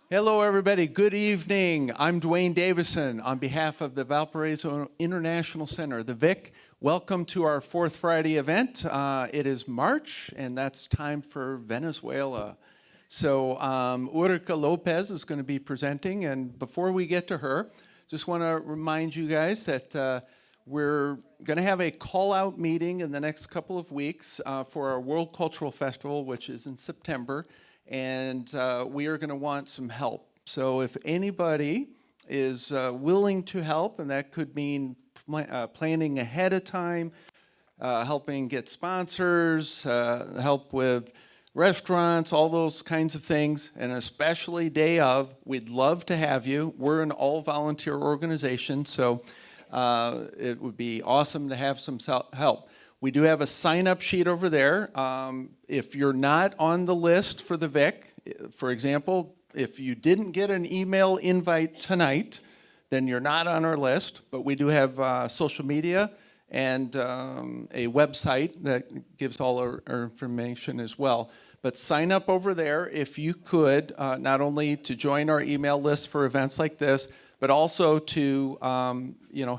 Hello, everybody. Good evening. I'm Dwayne Davison on behalf of the Valparaiso International Center, the VIC. Welcome to our Fourth Friday event. It is March, and that's time for Venezuela. So Urica Lopez is going to be presenting, and before we get to her, just want to remind you guys that we're going to have a call-out meeting in the next couple of weeks for our World Cultural Festival, which is in September. And we are going to want some help. So if anybody is willing to help, and that could mean planning ahead of time, helping get sponsors, help with restaurants, all those kinds of things, and especially day of, we'd love to have you. We're an all-volunteer organization, so it would be awesome to have some help. We do have a sign-up sheet over there. If you're not on the list for the VIC, for example, if you didn't get an email invite tonight, then you're not on our list. But we do have social media and a website that gives all our information as well. But sign up over there if you could, not only to join our email list for events like this, but also to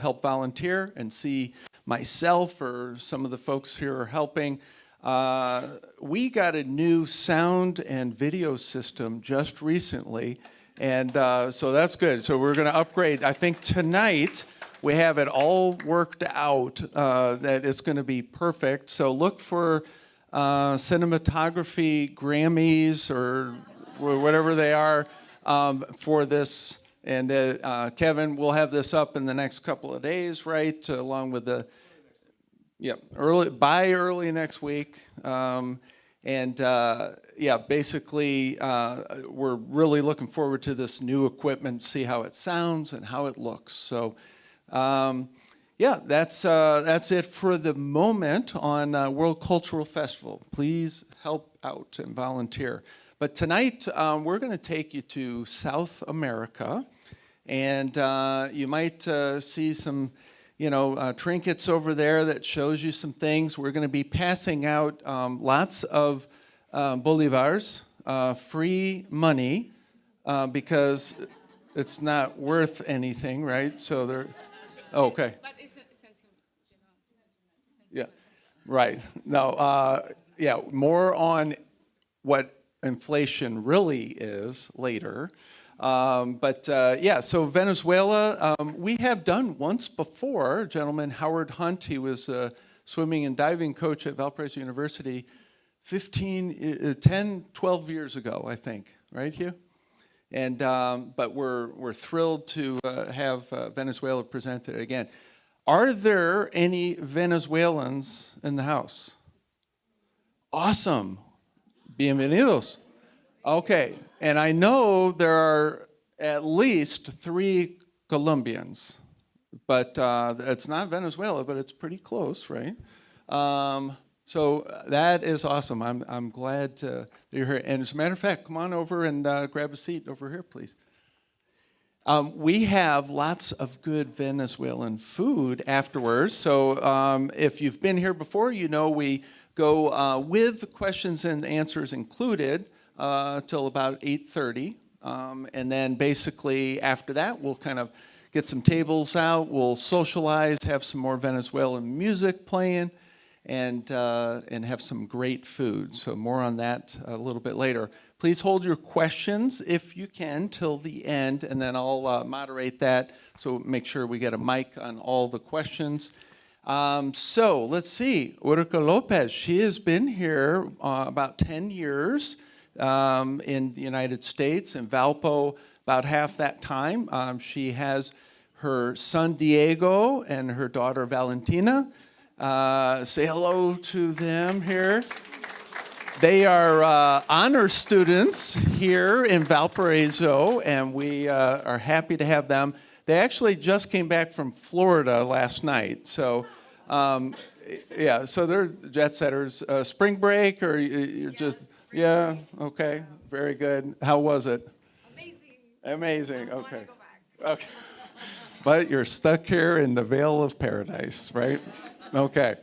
help volunteer and see myself or some of the folks here are helping. We got a new sound and video system just recently, and so that's good. So we're going to upgrade. I think tonight we have it all worked out that it's going to be perfect. So look for cinematography Grammys or whatever they are for this. And Kevin, we'll have this up in the next couple of days, right? Along with the, early next week. Basically, we're really looking forward to this new equipment, see how it sounds and how it looks. So, that's it for the moment on World Cultural Festival. Please help out and volunteer. But tonight, we're going to take you to South America, and you might see some, trinkets over there that shows you some things. We're going to be passing out lots of bolivars, free money, because it's not worth anything, right? So they're, okay. But it's a sentiment. Yeah, right. No, more on what inflation really is later. So Venezuela, we have done once before. Gentleman Howard Hunt, he was a swimming and diving coach at Valparaiso University 12 years ago, I think. Right, Hugh? And but we're thrilled to have Venezuela presented again. Are there any Venezuelans in the house? Awesome. Bienvenidos. Okay, and I know there are at least 3 Colombians, but it's not Venezuela, but it's pretty close, right? So that is awesome. I'm glad that you're here. And as a matter of fact, come on over and grab a seat over here, please. We have lots of good Venezuelan food afterwards. So if you've been here before, we go with questions and answers included till about 8:30. And then basically after that, we'll kind of get some tables out, we'll socialize, have some more Venezuelan music playing, and have some great food. So more on that a little bit later. Please hold your questions, if you can, till the end, and then I'll moderate that, so make sure we get a mic on all the questions. So let's see, Urica Lopez, she has been here about 10 years in the United States, in Valpo about half that time. She has her son Diego and her daughter Valentina. Say hello to them here. They are honor students here in Valparaiso, and we are happy to have them. They actually just came back from Florida last night, so so they're jet setters. Spring break, or you're just, okay, very good. How was it? Amazing, okay. Okay. But you're stuck here in the Vale of Paradise, right? Okay.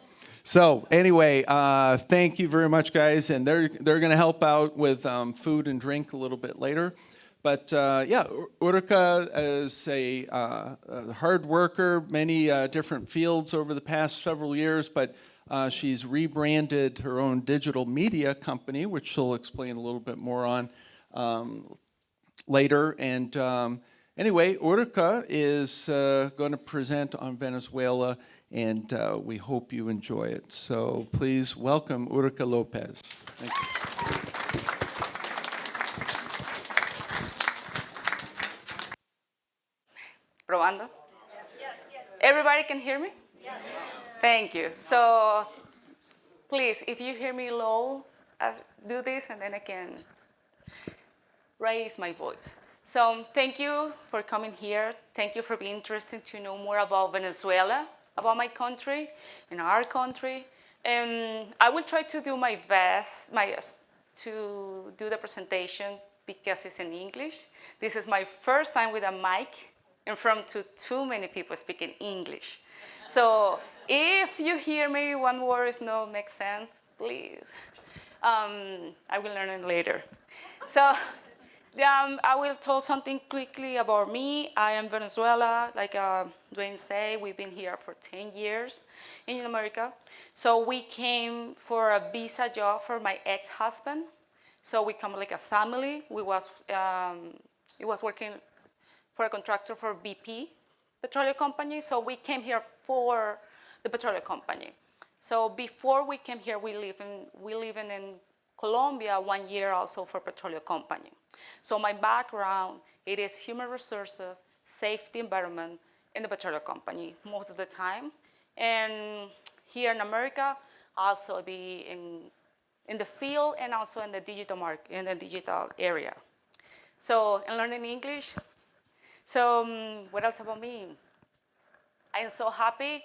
So anyway, thank you very much, guys, and they're going to help out with food and drink a little bit later. But yeah, Urica is a hard worker, many different fields over the past several years, but she's rebranded her own digital media company, which she'll explain a little bit more on later. And anyway, Urica is going to present on Venezuela, and we hope you enjoy it. So please welcome Urica Lopez. Thank you. Probando? Everybody can hear me? Yes. Thank you. So please, if you hear me low, do this and then I can raise my voice. So thank you for coming here. Thank you for being interested to know more about Venezuela, about my country and our country. And I will try to do my best to do the presentation because it's in English. This is my first time with a mic in front of too many people speaking English. So if you hear me one word is not make sense, please. I will learn it later. So I will tell something quickly about me. I am Venezuela, like Dwayne said, we've been here for 10 years in America. So we came for a visa job for my ex-husband. So we come like a family. He was working for a contractor for BP petroleum company. So we came here for the petroleum company. So before we came here, we live in Colombia 1 year also for petroleum company. So my background, it is human resources, safety environment in the petroleum company most of the time. And here in America, also be in the field and also in the digital market, in the digital area. So, and learning English. So what else about me? I am so happy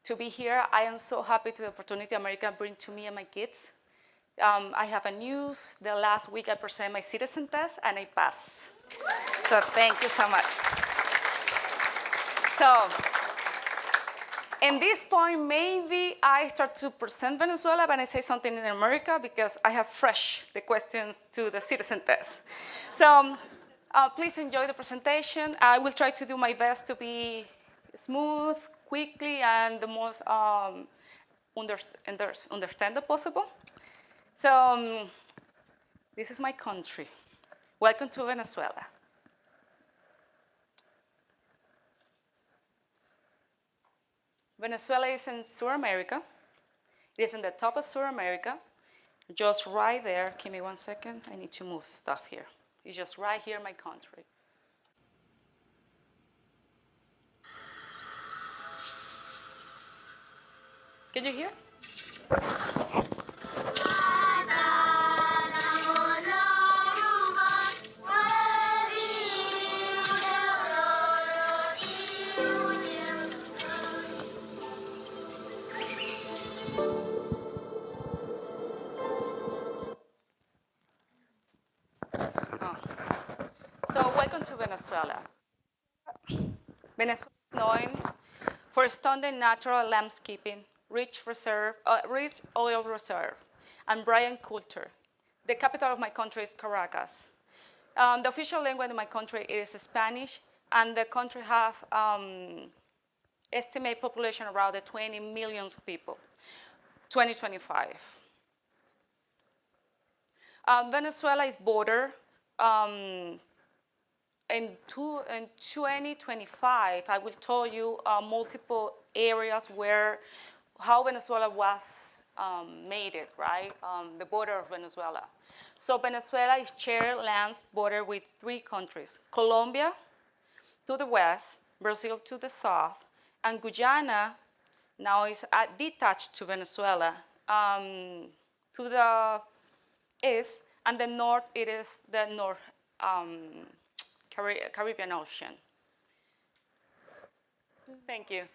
to be here. I am so happy to the opportunity America bring to me and my kids. I have a news. The last week I presented my citizen test and I passed. So thank you so much. So, in this point, maybe I start to present Venezuela when I say something in America because I have fresh the questions to the citizen test. So please enjoy the presentation. I will try to do my best to be smooth, quickly, and the most understandable possible. So this is my country. Welcome to Venezuela. Venezuela is in South America. It is in the top of South America, just right there. Give me 1 second. I need to move stuff here. It's just right here in my country. Can you hear? So welcome to Venezuela. Venezuela is known for stunning natural landscaping, rich oil reserve, and brilliant culture. The capital of my country is Caracas. The official language in my country is Spanish, and the country has estimated population around 20 million people, 2025. Venezuela is border. In 2025, I will tell you multiple areas where how Venezuela was made it, right? The border of Venezuela. So Venezuela is shared lands border with 3 countries: Colombia to the west, Brazil to the south, and Guyana now is detached to Venezuela to the east, and the north it is the North Caribbean Ocean. Thank you.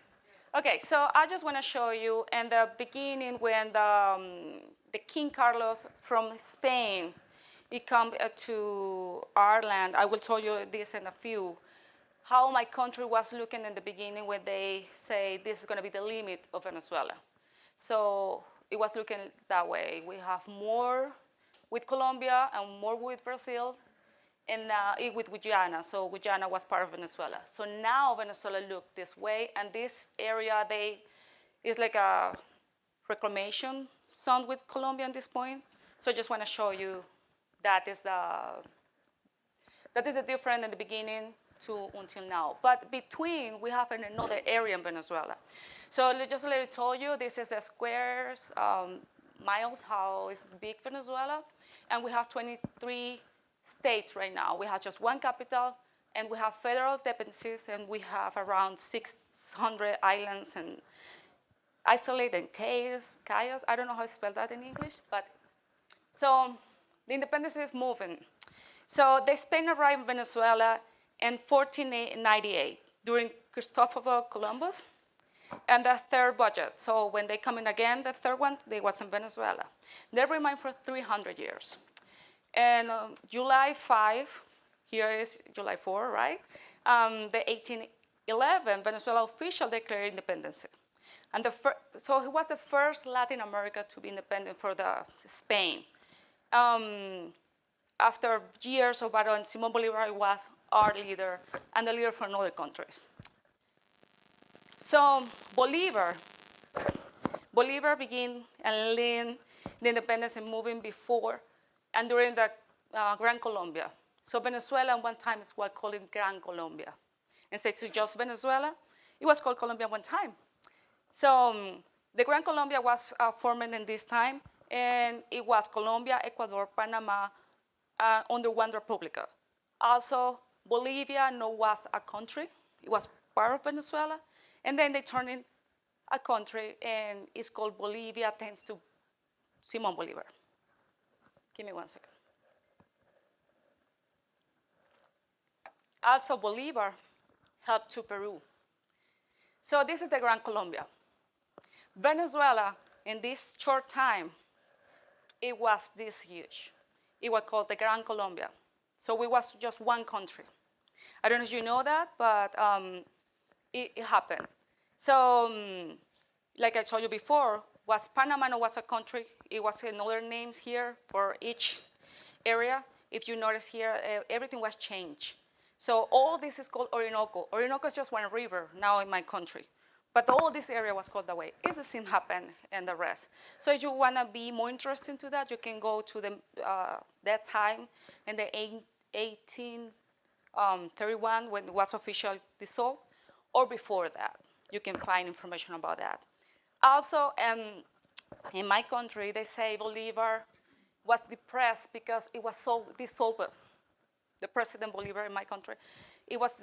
Okay, so I just want to show you in the beginning when the King Carlos from Spain, he come to Ireland. I will tell you this in a few. How my country was looking in the beginning when they say this is going to be the limit of Venezuela. So it was looking that way. We have more with Colombia and more with Brazil. and with Guyana. So Guyana was part of Venezuela. So now Venezuela looked this way, and this area is like a reclamation zone with Colombia at this point. So I just want to show you that is the difference in the beginning to until now. But between, we have another area in Venezuela. So just let me tell you, this is the squares, miles, how is big Venezuela. And we have 23 states right now. We have just one capital, and we have federal dependencies, and we have around 600 islands and isolated cayos. I don't know how to spell that in English, but so the independence is moving. So the Spain arrived in Venezuela in 1498 during Christopher Columbus and the third budget. So when they come in again, the third one, they was in Venezuela. They remained for 300 years. And July 5, here is July 4, right? The 1811, Venezuela officially declared independence. And so he was the first Latin America to be independent for the Spain. After years of battle, Simón Bolívar was our leader and the leader for other countries. So Bolívar began and led the independence and moving before and during the Gran Colombia. So Venezuela at one time is what called it Gran Colombia. Instead of just Venezuela, it was called Colombia one time. So the Gran Colombia was formed in this time, and it was Colombia, Ecuador, Panama, under one Republica. Also, Bolivia was a country. It was part of Venezuela. And then they turned it a country, and it's called Bolivia, thanks to Simón Bolívar. Give me 1 second. Also, Bolívar helped to Peru. So this is the Gran Colombia. Venezuela, in this short time, it was this huge. It was called the Gran Colombia. So it was just one country. I don't know if you know that, but it happened. So, like I told you before, was Panama was a country. It was another names here for each area. If you notice here, everything was changed. So all this is called Orinoco. Orinoco is just one river now in my country. But all this area was called that way. It's the same happen and the rest. So if you want to be more interested into that, you can go to that time in the 1831 when it was officially dissolved, or before that. You can find information about that. Also, in my country, they say Bolivar was depressed because it was so dissolved. The President Bolivar in my country, it was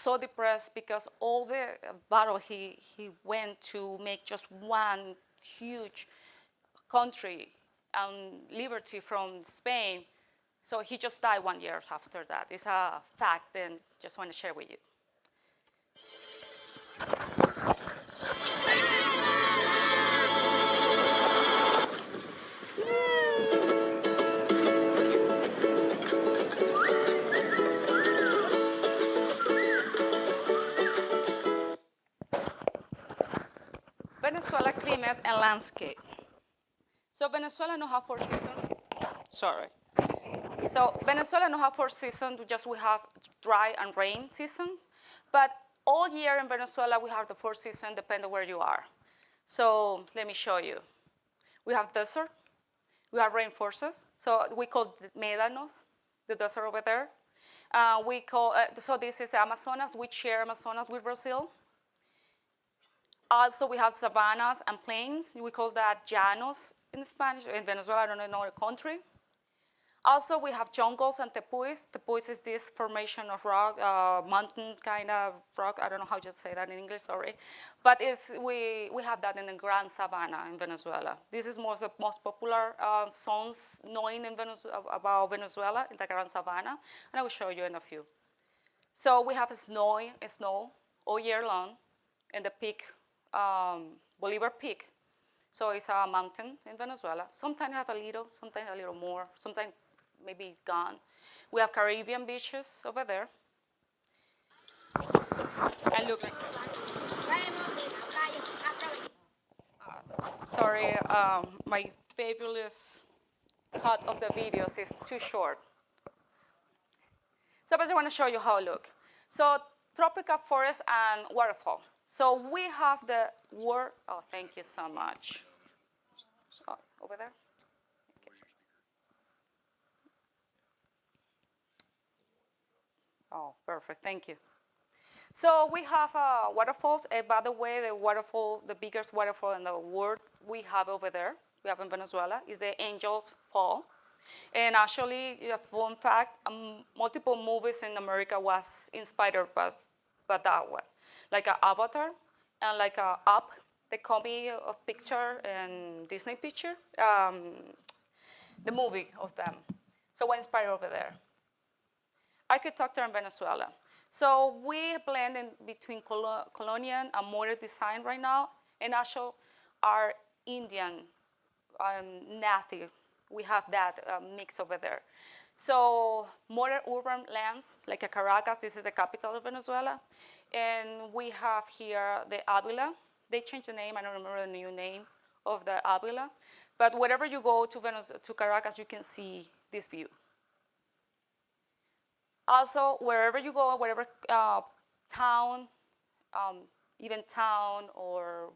so depressed because all the battle he went to make just one huge country and liberty from Spain. So he just died 1 year after that. It's a fact, and just want to share with you. Venezuela climate and landscape. So Venezuela no have 4 seasons. Sorry. So Venezuela no have 4 seasons. We have dry and rain seasons. But all year in Venezuela, we have the 4 seasons, depending where you are. So let me show you. We have desert. We have rainforests. So we call médanos, the desert over there. So this is Amazonas. We share Amazonas with Brazil. Also, we have savannas and plains. We call that llanos in Spanish. In Venezuela, I don't know another country. Also, we have jungles and tepuis. Tepuis is this formation of rock, mountain kind of rock. I don't know how to say that in English, sorry. But we have that in the Grand Savannah in Venezuela. This is most popular songs knowing in about Venezuela, in the Grand Savannah. And I will show you in a few. So we have snow all year long in the peak. Bolivar Peak. So it's a mountain in Venezuela. Sometimes have a little more, sometimes maybe gone. We have Caribbean beaches over there. And look like this. Sorry, my fabulous cut of the videos is too short. So I just want to show you how it looks. So tropical forest and waterfall. So we have the oh, thank you so much. Oh, over there? Okay. Oh, perfect, thank you. So we have waterfalls. By the way, the waterfall, the biggest waterfall in the world we have over there, we have in Venezuela, is the Angels Fall. And actually, a fun fact, multiple movies in America was inspired by that one. Like Avatar and like Up, the comedy of picture and Disney picture, the movie of them. So we're inspired over there. Architecture in Venezuela. So we blend in between colonial and modern design right now, and also our Indian native. We have that mix over there. So modern urban lands, like Caracas, this is the capital of Venezuela. And we have here the Avila. They changed the name, I don't remember the new name of the Avila. But wherever you go to Caracas, you can see this view. Also, wherever you go, whatever town, even town or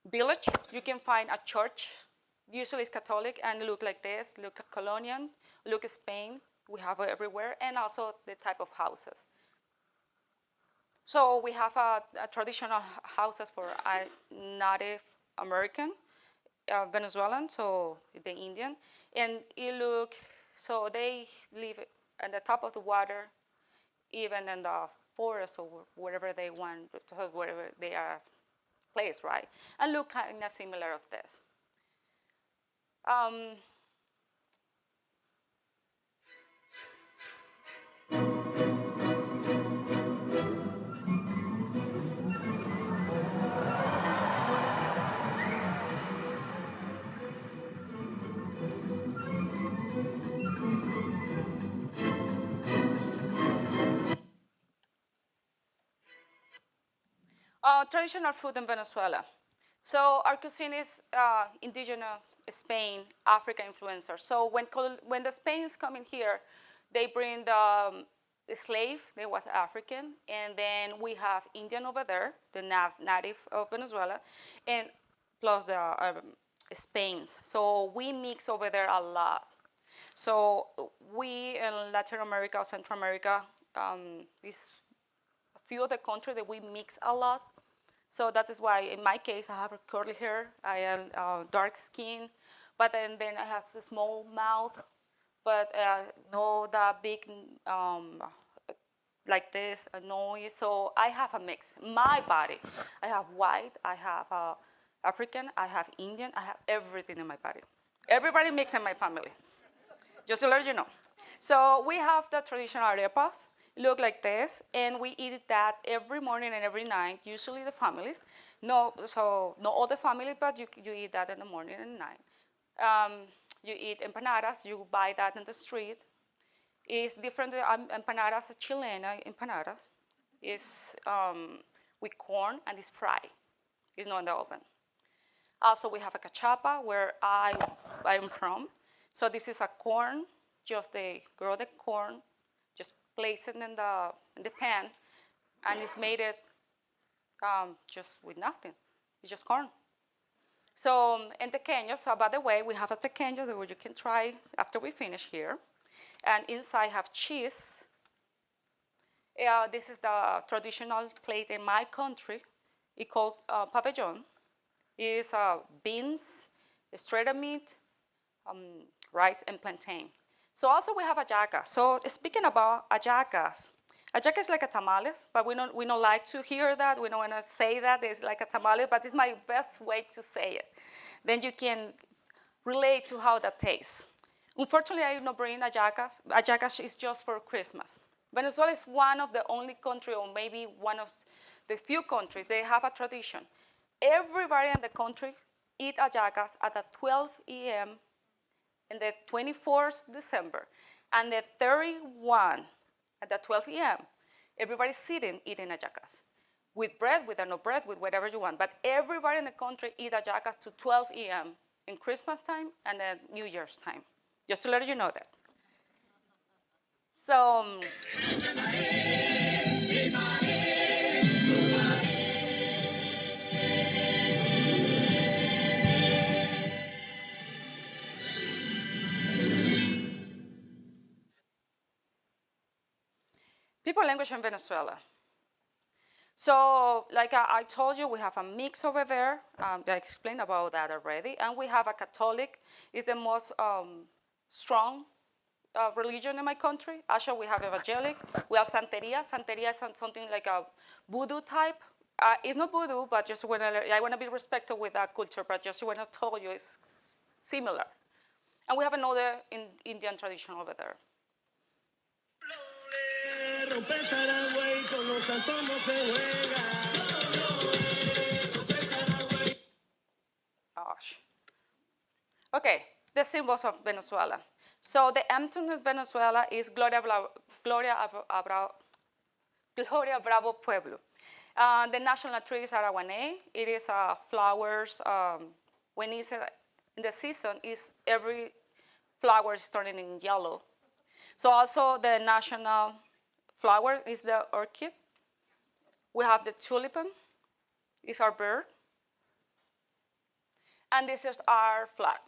village, you can find a church. Usually it's Catholic and look like this, look like colonial, look at Spain, we have it everywhere, and also the type of houses. So we have a traditional houses for Native American, Venezuelan, so the Indian, and it look, so they live at the top of the water, even in the forest or wherever they want, wherever they are placed, right? And look kind of similar of this. Traditional food in Venezuela. So our cuisine is indigenous Spain, Africa influencer. So when the Spains come in here, they bring the slave, they was African, and then we have Indian over there, the native of Venezuela, and plus the Spains. So we mix over there a lot. So we in Latin America, Central America, is a few of the countries that we mix a lot. So that is why, in my case, I have a curly hair, I am dark skin, but then I have a small mouth, but no that big like this, a noise. So I have a mix. My body, I have white, I have African, I have Indian, I have everything in my body. Everybody mix in my family, just to let you know. So we have the traditional arepas, look like this, and we eat that every morning and every night, usually the families. No, so not all the family, but you eat that in the morning and night. You eat empanadas, you buy that in the street. It's different empanadas, Chilean empanadas. It's with corn and it's fried. It's not in the oven. Also, we have a cachapa where I'm from. So this is a corn, just they grow the corn, just place it in the pan, and it's made it just with nothing. It's just corn. So, and tequeños, so by the way, we have a tequeño that you can try after we finish here. And inside have cheese. This is the traditional plate in my country. It's called pabellon. It's beans, straight meat, rice, and plantain. So also we have hallacas. So speaking about hallacas, hallaca is like a tamales, but we don't like to hear that. We don't want to say that it's like a tamale, but it's my best way to say it. Then you can relate to how that tastes. Unfortunately, I don't bring hallacas. Hallacas is just for Christmas. Venezuela is one of the only country, or maybe one of the few countries, they have a tradition. Everybody in the country eat hallacas at 12 a.m. in the 24th December, and the 31 at the 12 a.m. Everybody's sitting eating hallacas. With bread, with no bread, with whatever you want. But everybody in the country eat hallacas to 12 a.m. in Christmas time and then New Year's time. Just to let you know that. So, people language in Venezuela. So, like I told you, we have a mix over there. I explained about that already. And we have a Catholic, is the most strong religion in my country. Actually, we have evangelic. We have Santeria. Santeria is something like a voodoo type. It's not voodoo, but just when I want to be respected with that culture, but just when I told you, it's similar. And we have another Indian tradition over there. Gosh. Okay, the symbols of Venezuela. So the anthem of Venezuela is Gloria Bravo Pueblo. The national tree is araguané. It is flowers. When it's in the season, is every flower is turning in yellow. So also the national flower is the orchid. We have the tulipan. It's our bird. And this is our flag.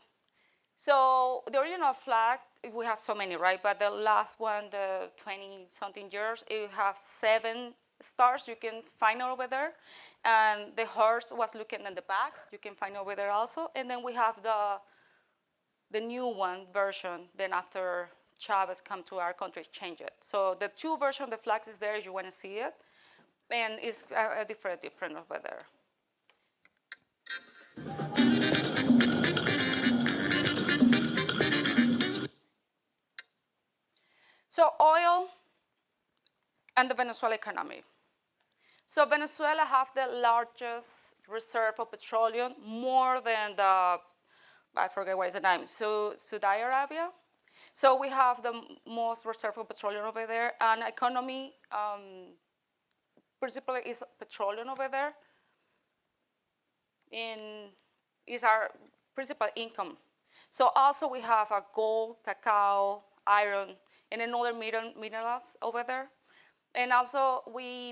So the original flag, we have so many, right? But the last one, the 20-something years, it has 7 stars you can find over there. And the horse was looking in the back. You can find over there also. And then we have the new one version. Then after Chavez come to our country, change it. So the 2 version of the flags is there if you want to see it. And it's different over there. So oil and the Venezuelan economy. So Venezuela have the largest reserve of petroleum, more than the, I forget what is the name, Saudi Arabia. So we have the most reserve of petroleum over there, and economy principally is petroleum over there. Is our principal income. So also we have a gold, cacao, iron, and another minerals over there. And also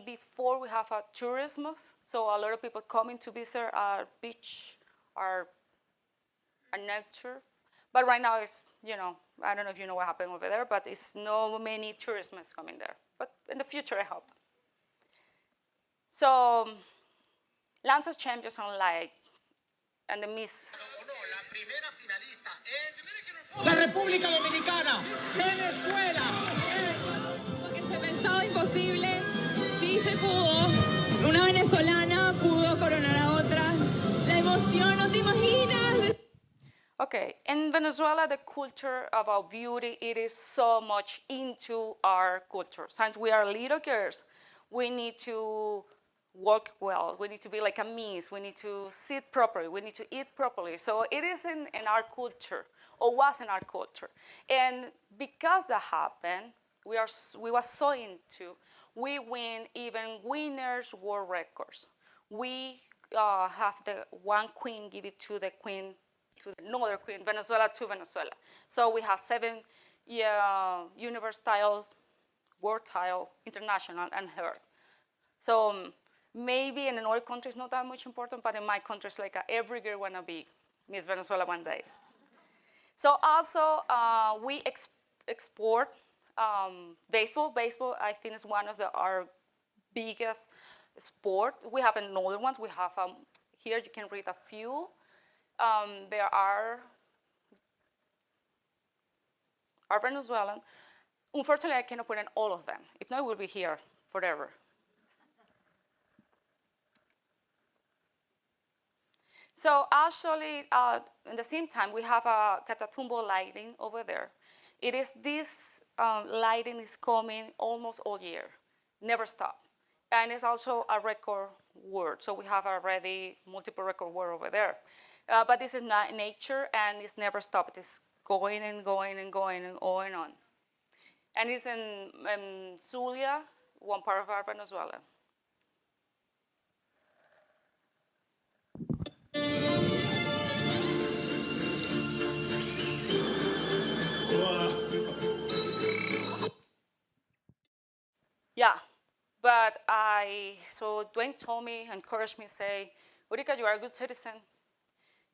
before we have a tourism, so a lot of people coming to visit our beach, our nature. But right now it's, I don't know if you know what happened over there, but it's no many tourists coming there. But in the future, I hope. So, Lands of Champions on Light and the Miss. La República Dominicana, Venezuela. Lo que se pensaba imposible, sí se pudo. Una venezolana pudo coronar a otra. La emoción, no te imaginas. Okay, in Venezuela, the culture of our beauty, it is so much into our culture. Since we are little girls, we need to walk well. We need to be like a miss. We need to sit properly. We need to eat properly. So it is in our culture, or was in our culture. And because that happened, we were so into, we win even winners' world records. We have the one queen give it to the queen, to another queen, Venezuela to Venezuela. So we have 7 universe titles, world title, international, and her. So maybe in another country it's not that much important, but in my country it's like every girl wanna be Miss Venezuela one day. So also we export baseball. Baseball, I think, is one of our biggest sport. We have another ones. We have here you can read a few. There are Venezuelan. Unfortunately, I cannot put in all of them. If not, we'll be here forever. So actually, at the same time, we have a Catatumbo lighting over there. It is this lighting is coming almost all year, never stop. And it's also a record word. So we have already multiple record word over there. But this is not nature, and it's never stopped. It's going and going and going and on and on. And it's in Zulia, one part of our Venezuela. Yeah, but so Dwayne told me, encouraged me, say, Urica, you are a good citizen.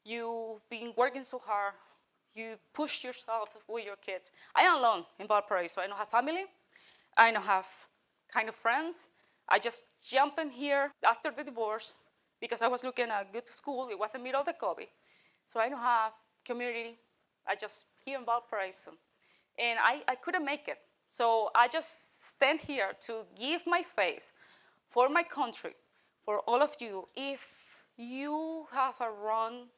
You've been working so hard. You push yourself with your kids. I am alone in Valparaiso. I don't have family. I don't have kind of friends. I just jump in here after the divorce because I was looking at good school. It was the middle of the COVID. So I don't have community. I just here in Valparaiso. And I couldn't make it. So I just stand here to give my face for my country, for all of you. If you have a wrong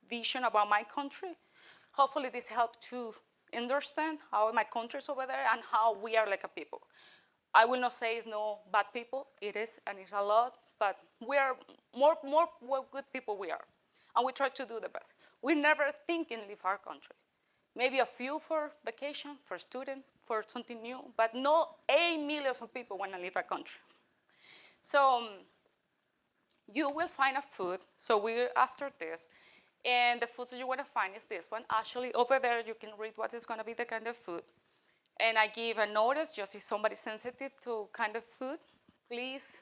vision about my country, hopefully this helps to understand how my country is over there and how we are like a people. I will not say it's no bad people. It is, and it's a lot, but we are more good people we are. And we try to do the best. We never think in leave our country. Maybe a few for vacation, for student, for something new, but not 8 million of people want to leave our country. So you will find a food. So we're after this. And the foods that you want to find is this one. Actually, over there, you can read what is going to be the kind of food. And I give a notice, just if somebody's sensitive to kind of food, please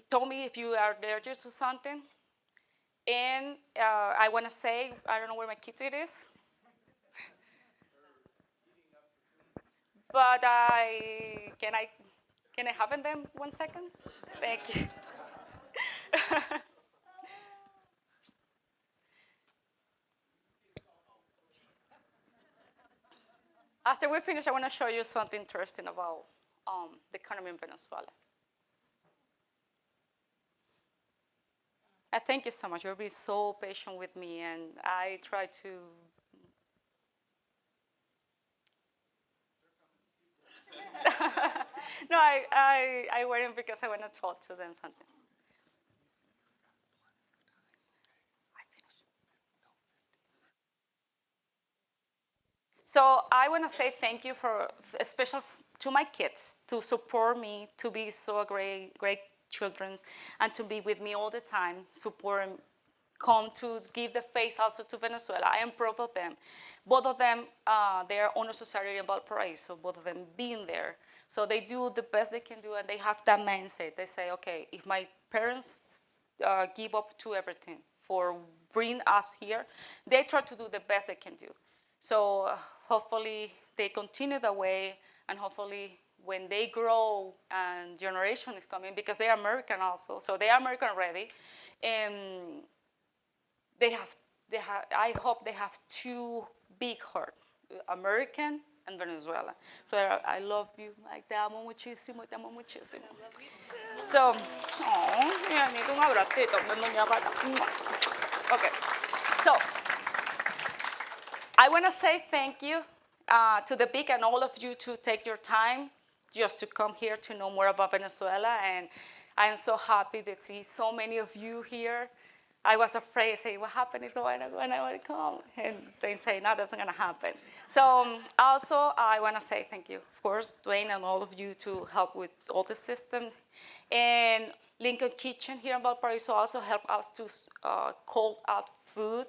tell me if you are allergic to something. And I want to say, I don't know where my kitchen is. But can I have them 1 second? Thank you. After we finish, I want to show you something interesting about the economy in Venezuela. I thank you so much. You've been so patient with me, and I try to. No, I waited because I want to talk to them something. So I want to say thank you for, especially to my kids, to support me, to be so great children, and to be with me all the time, support, come to give the face also to Venezuela. I am proud of them. Both of them, they are honor society in Valparaiso, both of them being there. So they do the best they can do, and they have that mindset. They say, okay, if my parents give up to everything for bring us here, they try to do the best they can do. So hopefully they continue that way, and hopefully when they grow and generation is coming, because they are American also, so they are American ready, and I hope they have two big hearts, American and Venezuela. So I love you, like te amo muchísimo, te amo muchísimo. So, I need un abracito, okay, so I want to say thank you to the big and all of you to take your time just to come here to know more about Venezuela, and I am so happy to see so many of you here. I was afraid, say, what happened if I would come? And they say, no, that's not going to happen. So also, I want to say thank you, of course, Dwayne and all of you to help with all the system. And Lincoln Kitchen here in Valparaiso also helped us to call out food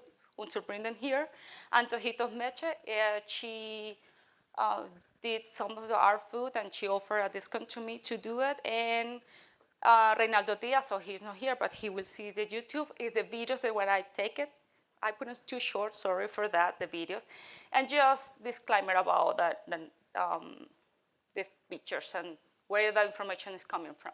to bring them here. And Tojitos Meche, she did some of our food, and she offered a discount to me to do it. And Reynaldo Diaz, so he's not here, but he will see the YouTube, is the videos that when I take it. I put it too short, sorry for that, the videos. And just disclaimer about that, the pictures and where the information is coming from.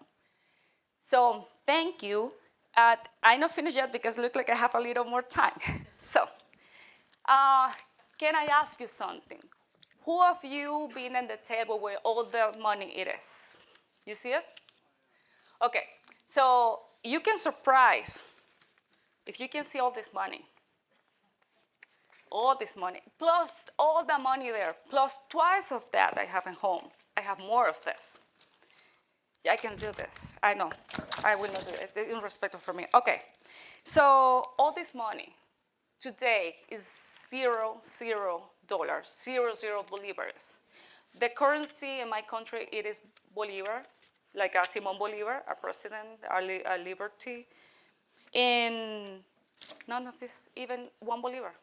So thank you. I'm not finished yet because it looks like I have a little more time. So can I ask you something? Who of you been at the table where all the money it is? You see it? Okay, so you can surprise if you can see all this money, plus all the money there, plus twice of that I have at home. I have more of this. I can do this. I know. I will not do it. It's irrespective for me. Okay, so all this money today is $0, $0, bolivars. The currency in my country, it is Bolivar, like Simon Bolivar, our president, our liberty. And none of this, even $1 Bolivar.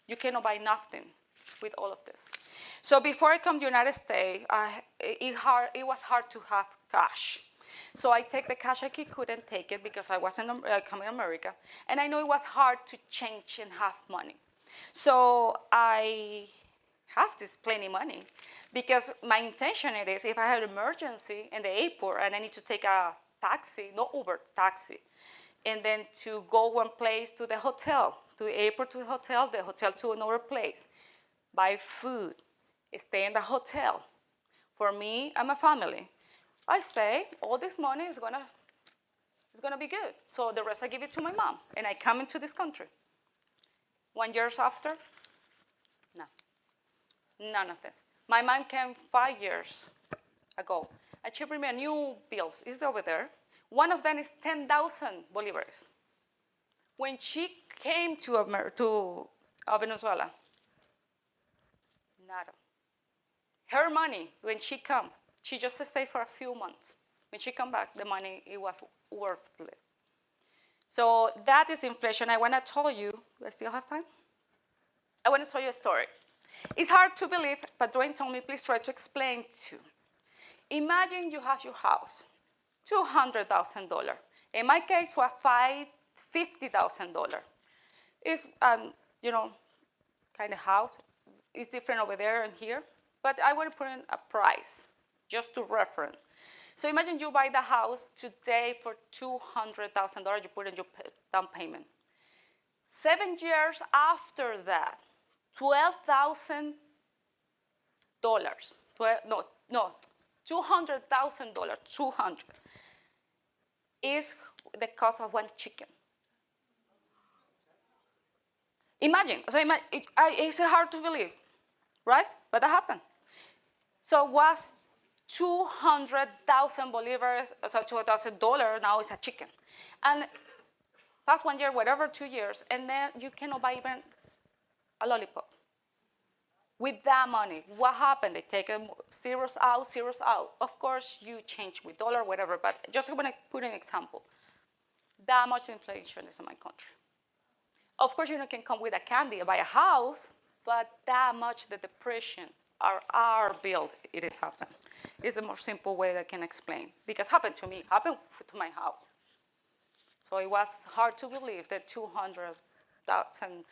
You cannot buy nothing with all of this. So before I come to the United States, it was hard to have cash. So I take the cash. I couldn't take it because I wasn't coming to America. And I know it was hard to change and have money. So I have this plenty money because my intention it is if I have an emergency in the airport and I need to take a taxi, no Uber, taxi, and then to go one place to the hotel, to the airport to the hotel to another place, buy food, stay in the hotel. For me and my family, I say all this money is gonna be good. So the rest I give it to my mom, and I come into this country. 1 year after, no, none of this. My mom came 5 years ago, and she brought me a new bills. It's over there. One of them is 10,000 bolivares. When she came to Venezuela, nada. Her money, when she come, she just stayed for a few months. When she come back, the money, it was worthless. So that is inflation. I want to tell you, do I still have time? I want to tell you a story. It's hard to believe, but Dwayne told me, please try to explain to. Imagine you have your house, $200,000. In my case, was $50,000. It's, kind of house. It's different over there and here. But I want to put in a price, just to reference. So imagine you buy the house today for $200,000. You put in your down payment. 7 years after that, $12,000. $200,000. 200 is the cost of one chicken. Imagine. So it's hard to believe, right? But that happened. So it was 200,000 bolivares, so $200,000, now it's a chicken. And past 1 year, whatever, 2 years, and then you cannot buy even a lollipop. With that money, what happened? They take zeros out, zeros out. Of course, you change with dollar, whatever, but just want to put an example. That much inflation is in my country. Of course, you can come with a candy and buy a house, but that much the depression, our bill, it has happened. It's the more simple way that I can explain. Because it happened to me, happened to my house. So it was hard to believe that 200,000,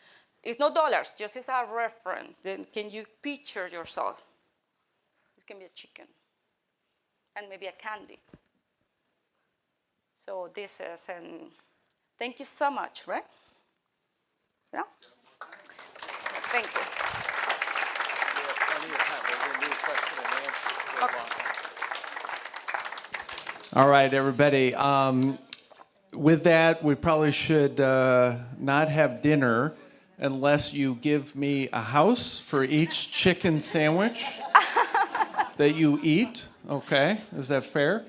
it's not dollars, just as a reference. Then can you picture yourself? It can be a chicken and maybe a candy. So this is, and thank you so much, right? Yeah? Thank you. We have plenty of time. We're going to do question and answer for a long time. All right, everybody. With that, we probably should not have dinner unless you give me a house for each chicken sandwich that you eat. Okay, is that fair?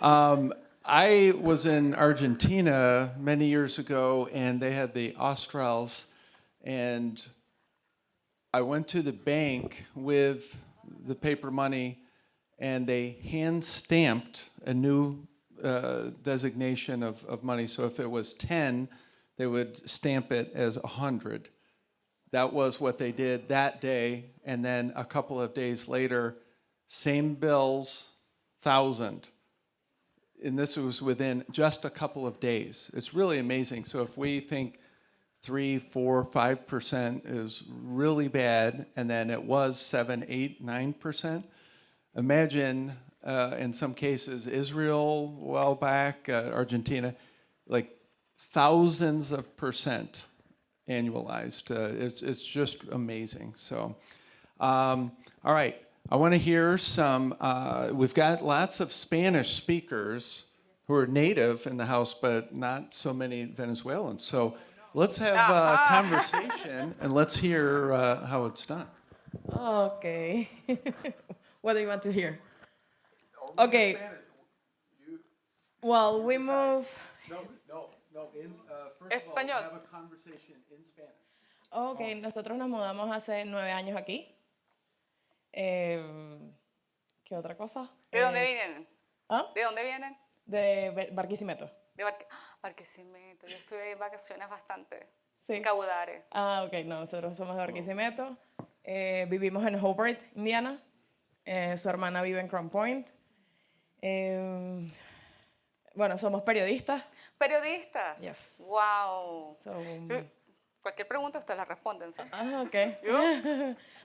I was in Argentina many years ago, and they had the Australs, and I went to the bank with the paper money, and they hand-stamped a new designation of money. So if it was 10, they would stamp it as 100. That was what they did that day, and then a couple of days later, same bills, 1,000. And this was within just a couple of days. It's really amazing. So if we think 3, 4, 5% is really bad, and then it was 7, 8, 9%, imagine in some cases Israel a while back, Argentina, like thousands of percent annualized. It's just amazing. So, all right. I want to hear some, we've got lots of Spanish speakers who are native in the house, but not so many Venezuelans. So let's have a conversation and let's hear how it's done. Okay. What do you want to hear? Okay. Well, we move. No. First of all, Español. have a conversation in Spanish. Okay, nosotros nos mudamos hace 9 años aquí. ¿Qué otra cosa? ¿De dónde vienen? ¿Ah? ¿De dónde vienen? De Barquisimeto. De Barquisimeto. Yo estuve en vacaciones bastante. Sí. Caudare. Ah, ok, no, nosotros somos de Barquisimeto. Vivimos en Hobart, Indiana. Su hermana vive en Crown Point. Bueno, somos periodistas. Periodistas. Yes. Wow. So, Cualquier pregunta ustedes la responden, ¿sí? ok.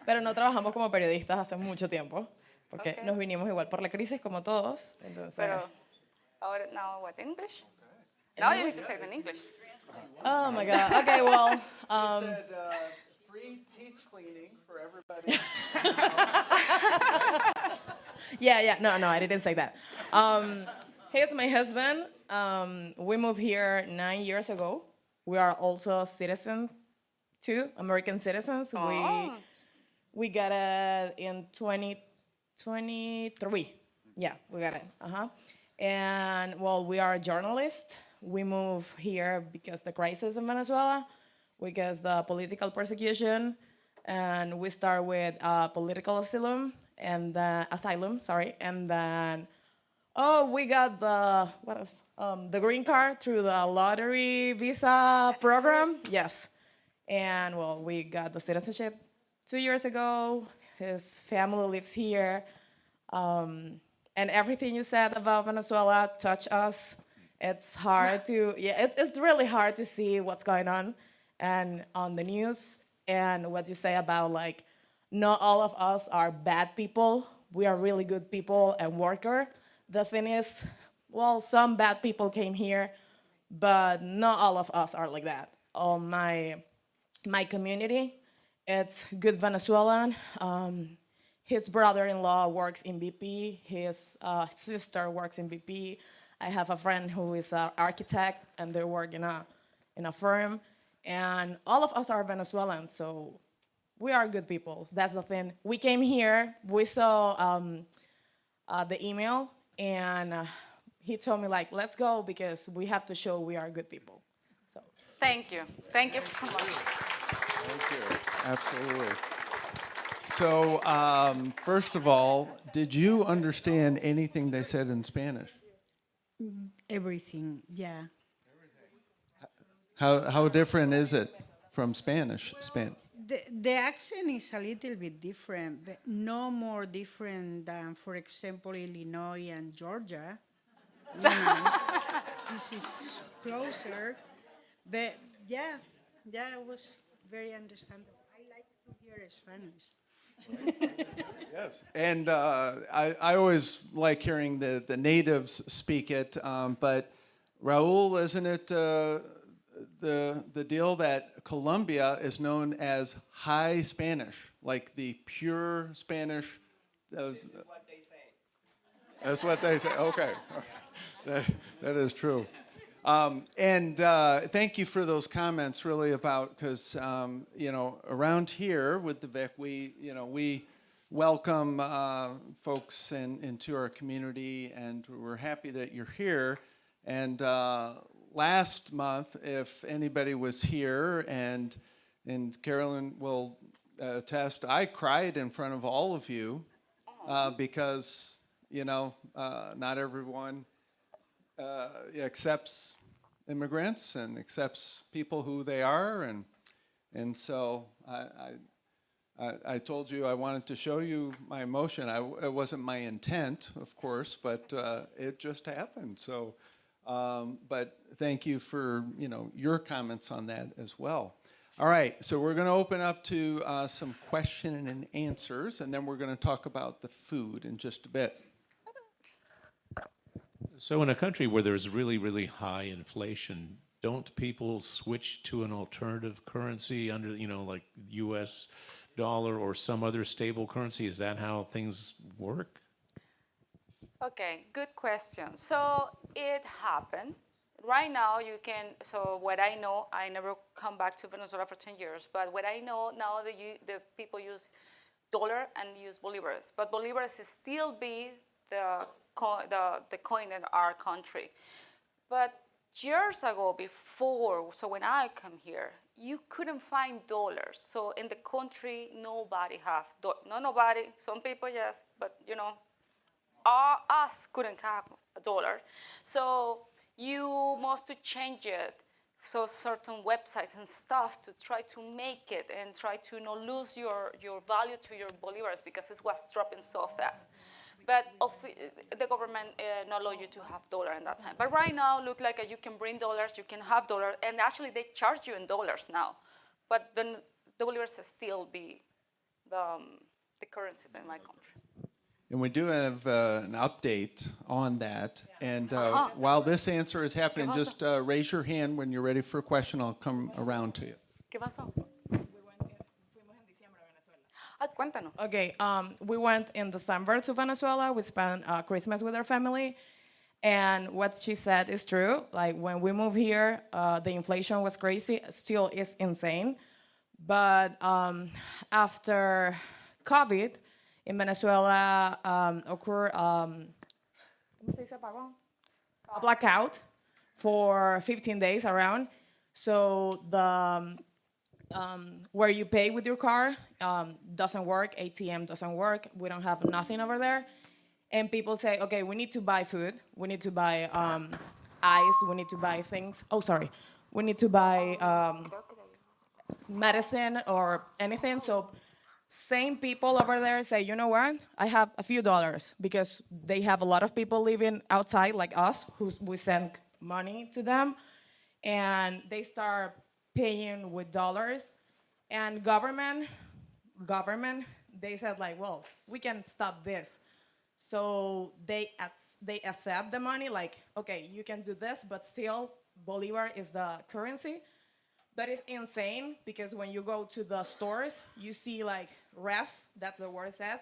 Pero no trabajamos como periodistas hace mucho tiempo, porque Ok. nos vinimos igual por la crisis como todos. Entonces, Pero ahora, now what, English? Now you need to say it in English. oh my God. Okay, well, Said, free teeth cleaning for everybody. yeah. No, I didn't say that. He's my husband. We moved here 9 years ago. We are also citizens too, American citizens. Oh. We got it in 2023. Yeah, we got it. And well, we are journalists. We moved here because the crisis in Venezuela, because the political persecution, and we start with political asylum and and then we got the green card through the lottery visa program. Yes, and well, we got the citizenship 2 years ago. His family lives here. And everything you said about Venezuela touched us. It's hard to, it's really hard to see what's going on and on the news, and what you say about like, not all of us are bad people. We are really good people and worker. The thing is, well, some bad people came here, but not all of us are like that. All my community, it's good Venezuelan. His brother-in-law works in BP. His sister works in BP. I have a friend who is an architect, and they work in a firm. And all of us are Venezuelans, so we are good people. That's the thing. We came here. We saw the email, and he told me like, let's go because we have to show we are good people. So Thank you. Thank you so much. Thank you. Absolutely. So, first of all, did you understand anything they said in Spanish? Everything, yeah. How different is it from Spanish? The accent is a little bit different, but no more different than, for example, Illinois and Georgia. You know, this is closer, but yeah, it was very understandable. I like to hear Spanish. Yes. And I always like hearing the natives speak it, but Raul, isn't it the deal that Colombia is known as high Spanish, like the pure Spanish? This is what they say. That's what they say. Okay. That is true. And thank you for those comments, really, about because around here with the VIC, we welcome folks into our community, and we're happy that you're here. And last month, if anybody was here, and Carolyn will attest, I cried in front of all of you because not everyone accepts immigrants and accepts people who they are, and so I told you I wanted to show you my emotion. It wasn't my intent, of course, but it just happened. So, but thank you for your comments on that as well. All right, so we're going to open up to some question and answers, and then we're going to talk about the food in just a bit. So in a country where there's really, really high inflation, don't people switch to an alternative currency under, like U.S. dollar or some other stable currency? Is that how things work? Okay, good question. So it happened. Right now so what I know, I never come back to Venezuela for 10 years, but what I know now, the people use dollar and use bolivars. But bolivars still be the coin in our country. But years ago, before, so when I come here, you couldn't find dollars. So in the country, nobody has, no nobody, some people yes, but us couldn't have a dollar. So you must change it so certain websites and stuff to try to make it and try to not lose your value to your bolivars because it was dropping so fast. But the government not allow you to have dollar in that time. But right now, look like you can bring dollars, you can have dollars, and actually they charge you in dollars now. But then the bolivars still be the currencies in my country. And we do have an update on that. And while this answer is happening, just raise your hand when you're ready for a question. I'll come around to you. ¿Qué pasó? Cuéntanos. Okay, we went in December to Venezuela. We spent Christmas with our family. And what she said is true. Like when we moved here, the inflation was crazy, still is insane. But after COVID, in Venezuela occurred a blackout for 15 days around. So the where you pay with your car doesn't work, ATM doesn't work, we don't have nothing over there. And people say, okay, we need to buy food, we need to buy ice, we need to buy things, we need to buy medicine or anything. So same people over there say, you know what, I have a few dollars, because they have a lot of people living outside like us, who we send money to them, and they start paying with dollars. And government, they said like, well, we can stop this. So they accept the money, like, okay, you can do this, but still Bolivar is the currency. But it's insane, because when you go to the stores, you see like ref, that's the word it says,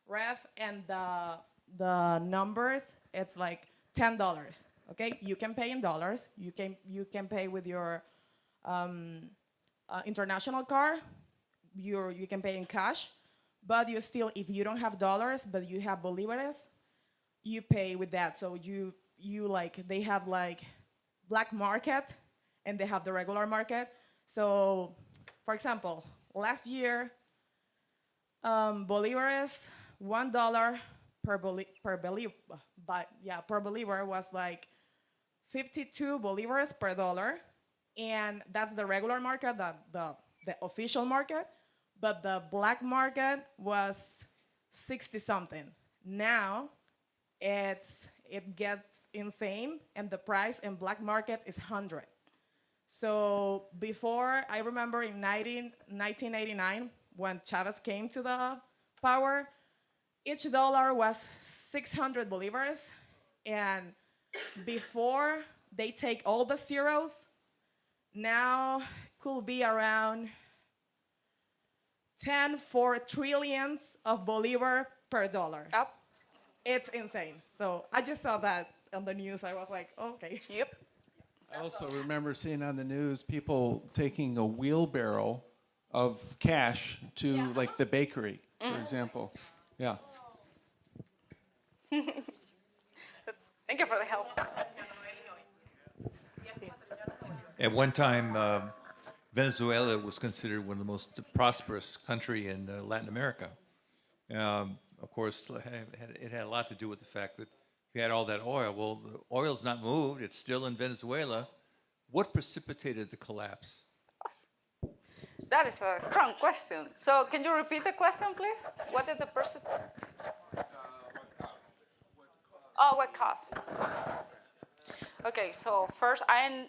ref, and the numbers, it's like $10. Okay, you can pay in dollars, you can pay with your international card, you can pay in cash, but you still, if you don't have dollars but you have bolivares, you pay with that. So you like, they have like black market and they have the regular market. So for example, last year bolivares, $1 per bolivar was like 52 bolivars per dollar. And that's the regular market, the official market. But the black market was 60 something. Now it gets insane, and the price in black market is 100. So before, I remember in 1989, when Chavez came to the power, each dollar was 600 bolivars. And before they take all the zeros, now could be around 4 trillions of bolivar per dollar. Yep. It's insane. So I just saw that on the news. I was like, okay. Yep. I also remember seeing on the news people taking a wheelbarrow of cash to like the bakery, for example. Yeah. Thank you for the help. At one time, Venezuela was considered one of the most prosperous country in Latin America. Of course, it had a lot to do with the fact that you had all that oil. Well, the oil's not moved. It's still in Venezuela. What precipitated the collapse? That is a strong question. So can you repeat the question, please? What is the person? What caused? Okay, so first, I've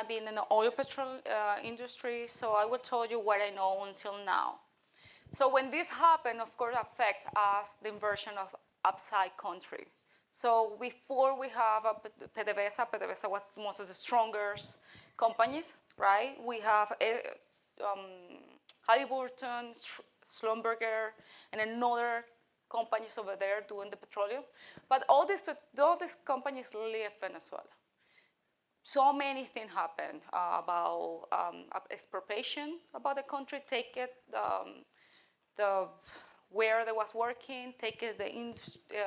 been in the oil petrol industry, so I will tell you what I know until now. So when this happened, of course, affects us, the inversion of upside country. So before we have PDVSA was most of the strongest companies, right? We have Halliburton, Schlumberger, and another companies over there doing the petroleum. But all these companies leave Venezuela. So many things happen about expropriation about the country, take it, where they was working, taking the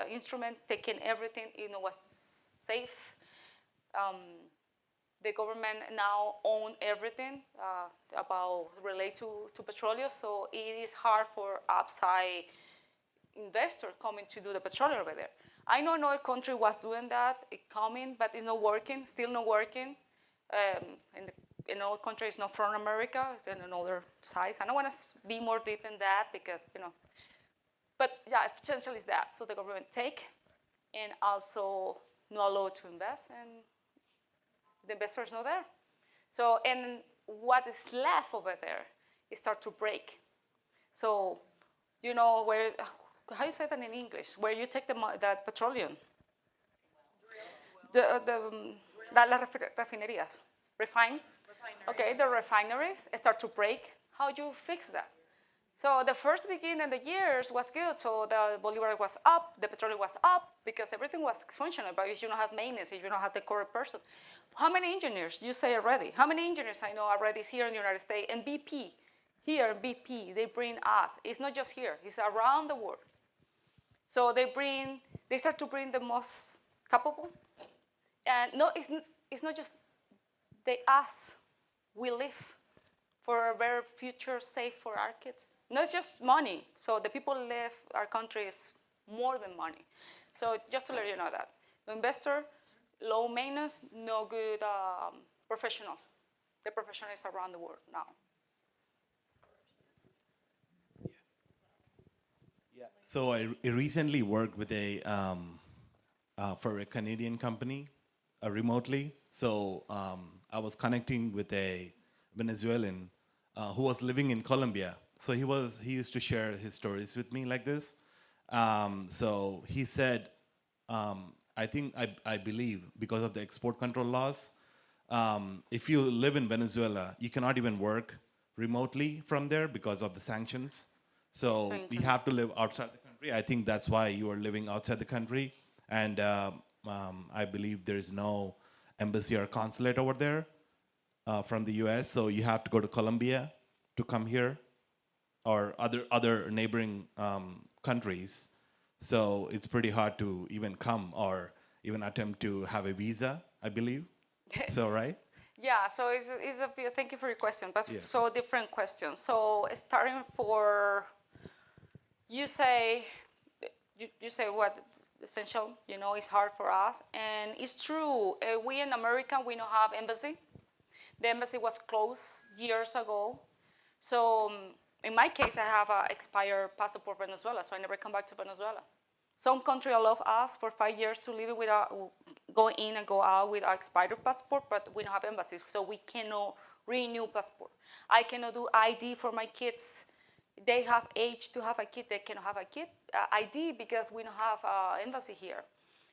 instrument, taking everything, was safe. The government now own everything about related to petroleum, so it is hard for outside investors coming to do the petroleum over there. I know another country was doing that, it coming, but it's not working, still not working. In all countries, not from America, it's in another size. I don't want to be more deep in that because, but yeah, essentially it's that. So the government take and also not allowed to invest, and the investors not there. So, and what is left over there, it start to break. So, where, how you say that in English? Where you take that petroleum? Las refinerías. Refine? Okay, the refineries start to break. How do you fix that? So the first beginning of the years was good. So the Bolivar was up, the petroleum was up, because everything was functional. But if you don't have maintenance, if you don't have the correct person, how many engineers, you say already, how many engineers I know already is here in the United States? And BP, here BP, they bring us. It's not just here, it's around the world. So they start to bring the most capable. And no, it's not just us. We live for a better future, safe for our kids. Not just money. So the people live, our country is more than money. So just to let you know that. The investor, low maintenance, no good professionals. The professionals around the world now. Yeah. So I recently worked with for a Canadian company remotely. So I was connecting with a Venezuelan who was living in Colombia. So he used to share his stories with me like this. So he said, I believe because of the export control laws, if you live in Venezuela, you cannot even work remotely from there because of the sanctions. So you have to live outside the country. I think that's why you are living outside the country. And I believe there's no embassy or consulate over there from the US. So you have to go to Colombia to come here, or other neighboring countries. So it's pretty hard to even come or even attempt to have a visa, I believe. So, right? Yeah, so it's a few, thank you for your question, but Yeah. so different questions. So starting for, you say what essential, it's hard for us, and it's true. We in America, we don't have embassy. The embassy was closed years ago. So in my case, I have an expired passport Venezuela, so I never come back to Venezuela. Some country allow us for 5 years to live without go in and go out with our expired passport, but we don't have embassies, so we cannot renew passport. I cannot do ID for my kids. They have age to have a kid, they cannot have a kid ID because we don't have embassy here.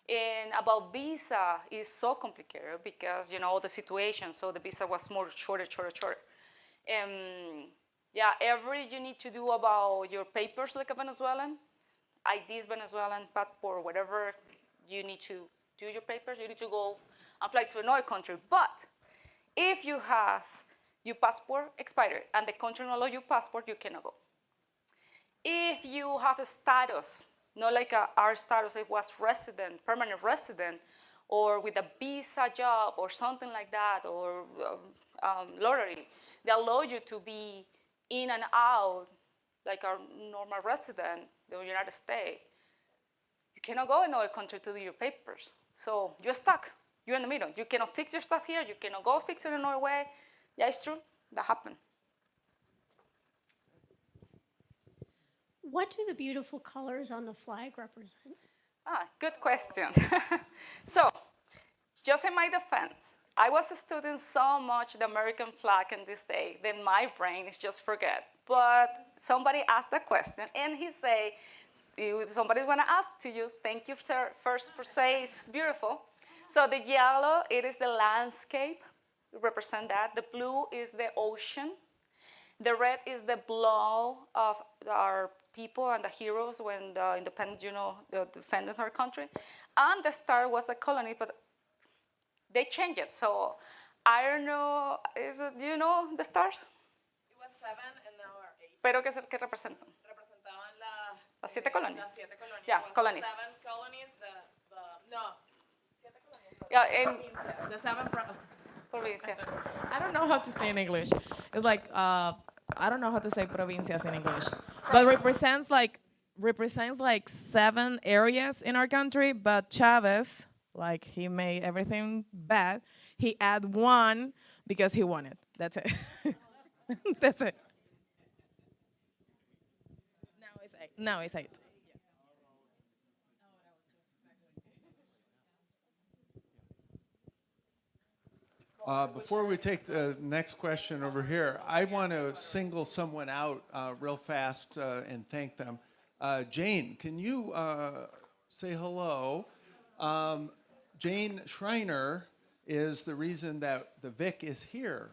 And about visa is so complicated because, the situation, so the visa was more shorter. You need to do about your papers like a Venezuelan, IDs Venezuelan, passport, whatever you need to do your papers, you need to go and fly to another country. But if you have your passport expired and the country not allow your passport, you cannot go. If you have a status, not like our status, it was resident, permanent resident, or with a visa job or something like that, or lottery, they allow you to be in and out like a normal resident in the United States. You cannot go in another country to do your papers. So you're stuck. You're in the middle. You cannot fix your stuff here. You cannot go fix it in another way. Yeah, it's true. That happened. What do the beautiful colors on the flag represent? Good question. So, just in my defense, I was studying so much the American flag in this day that my brain is just forget. But somebody asked the question, and he say, somebody's gonna ask to you, thank you, sir, first for saying it's beautiful. So the yellow, it is the landscape, represent that. The blue is the ocean. The red is the blood of our people and the heroes when the independence, the defenders of our country. And the star was a colony, but they changed it. So I don't know, do you know the stars? It was 7 and now are 8. Pero ¿qué representan? Representaban Las 7 colonias. Las 7 colonias. Yeah, It was colonies. 7 colonies, no. 7 colonies. Yeah, and The 7 provincia. I don't know how to say in English. It's like I don't know how to say provincias in English, but represents like 7 areas in our country. But Chavez, like he made everything bad, He add one because he wanted. That's it. That's it. Now it's eight. Now it's eight. Before we take the next question over here, I want to single someone out real fast and thank them. Jane, can you say hello? Jane Schreiner is the reason that the Vic is here.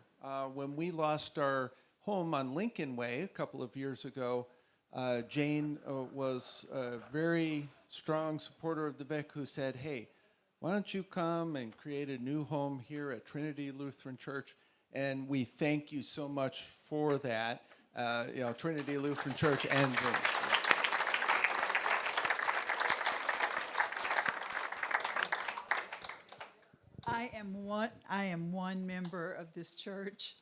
When we lost our home on Lincoln Way a couple of years ago, Jane was a very strong supporter of the Vic who said, hey, why don't you come and create a new home here at Trinity Lutheran Church? And we thank you so much for that. Trinity Lutheran Church and I am one member of this church.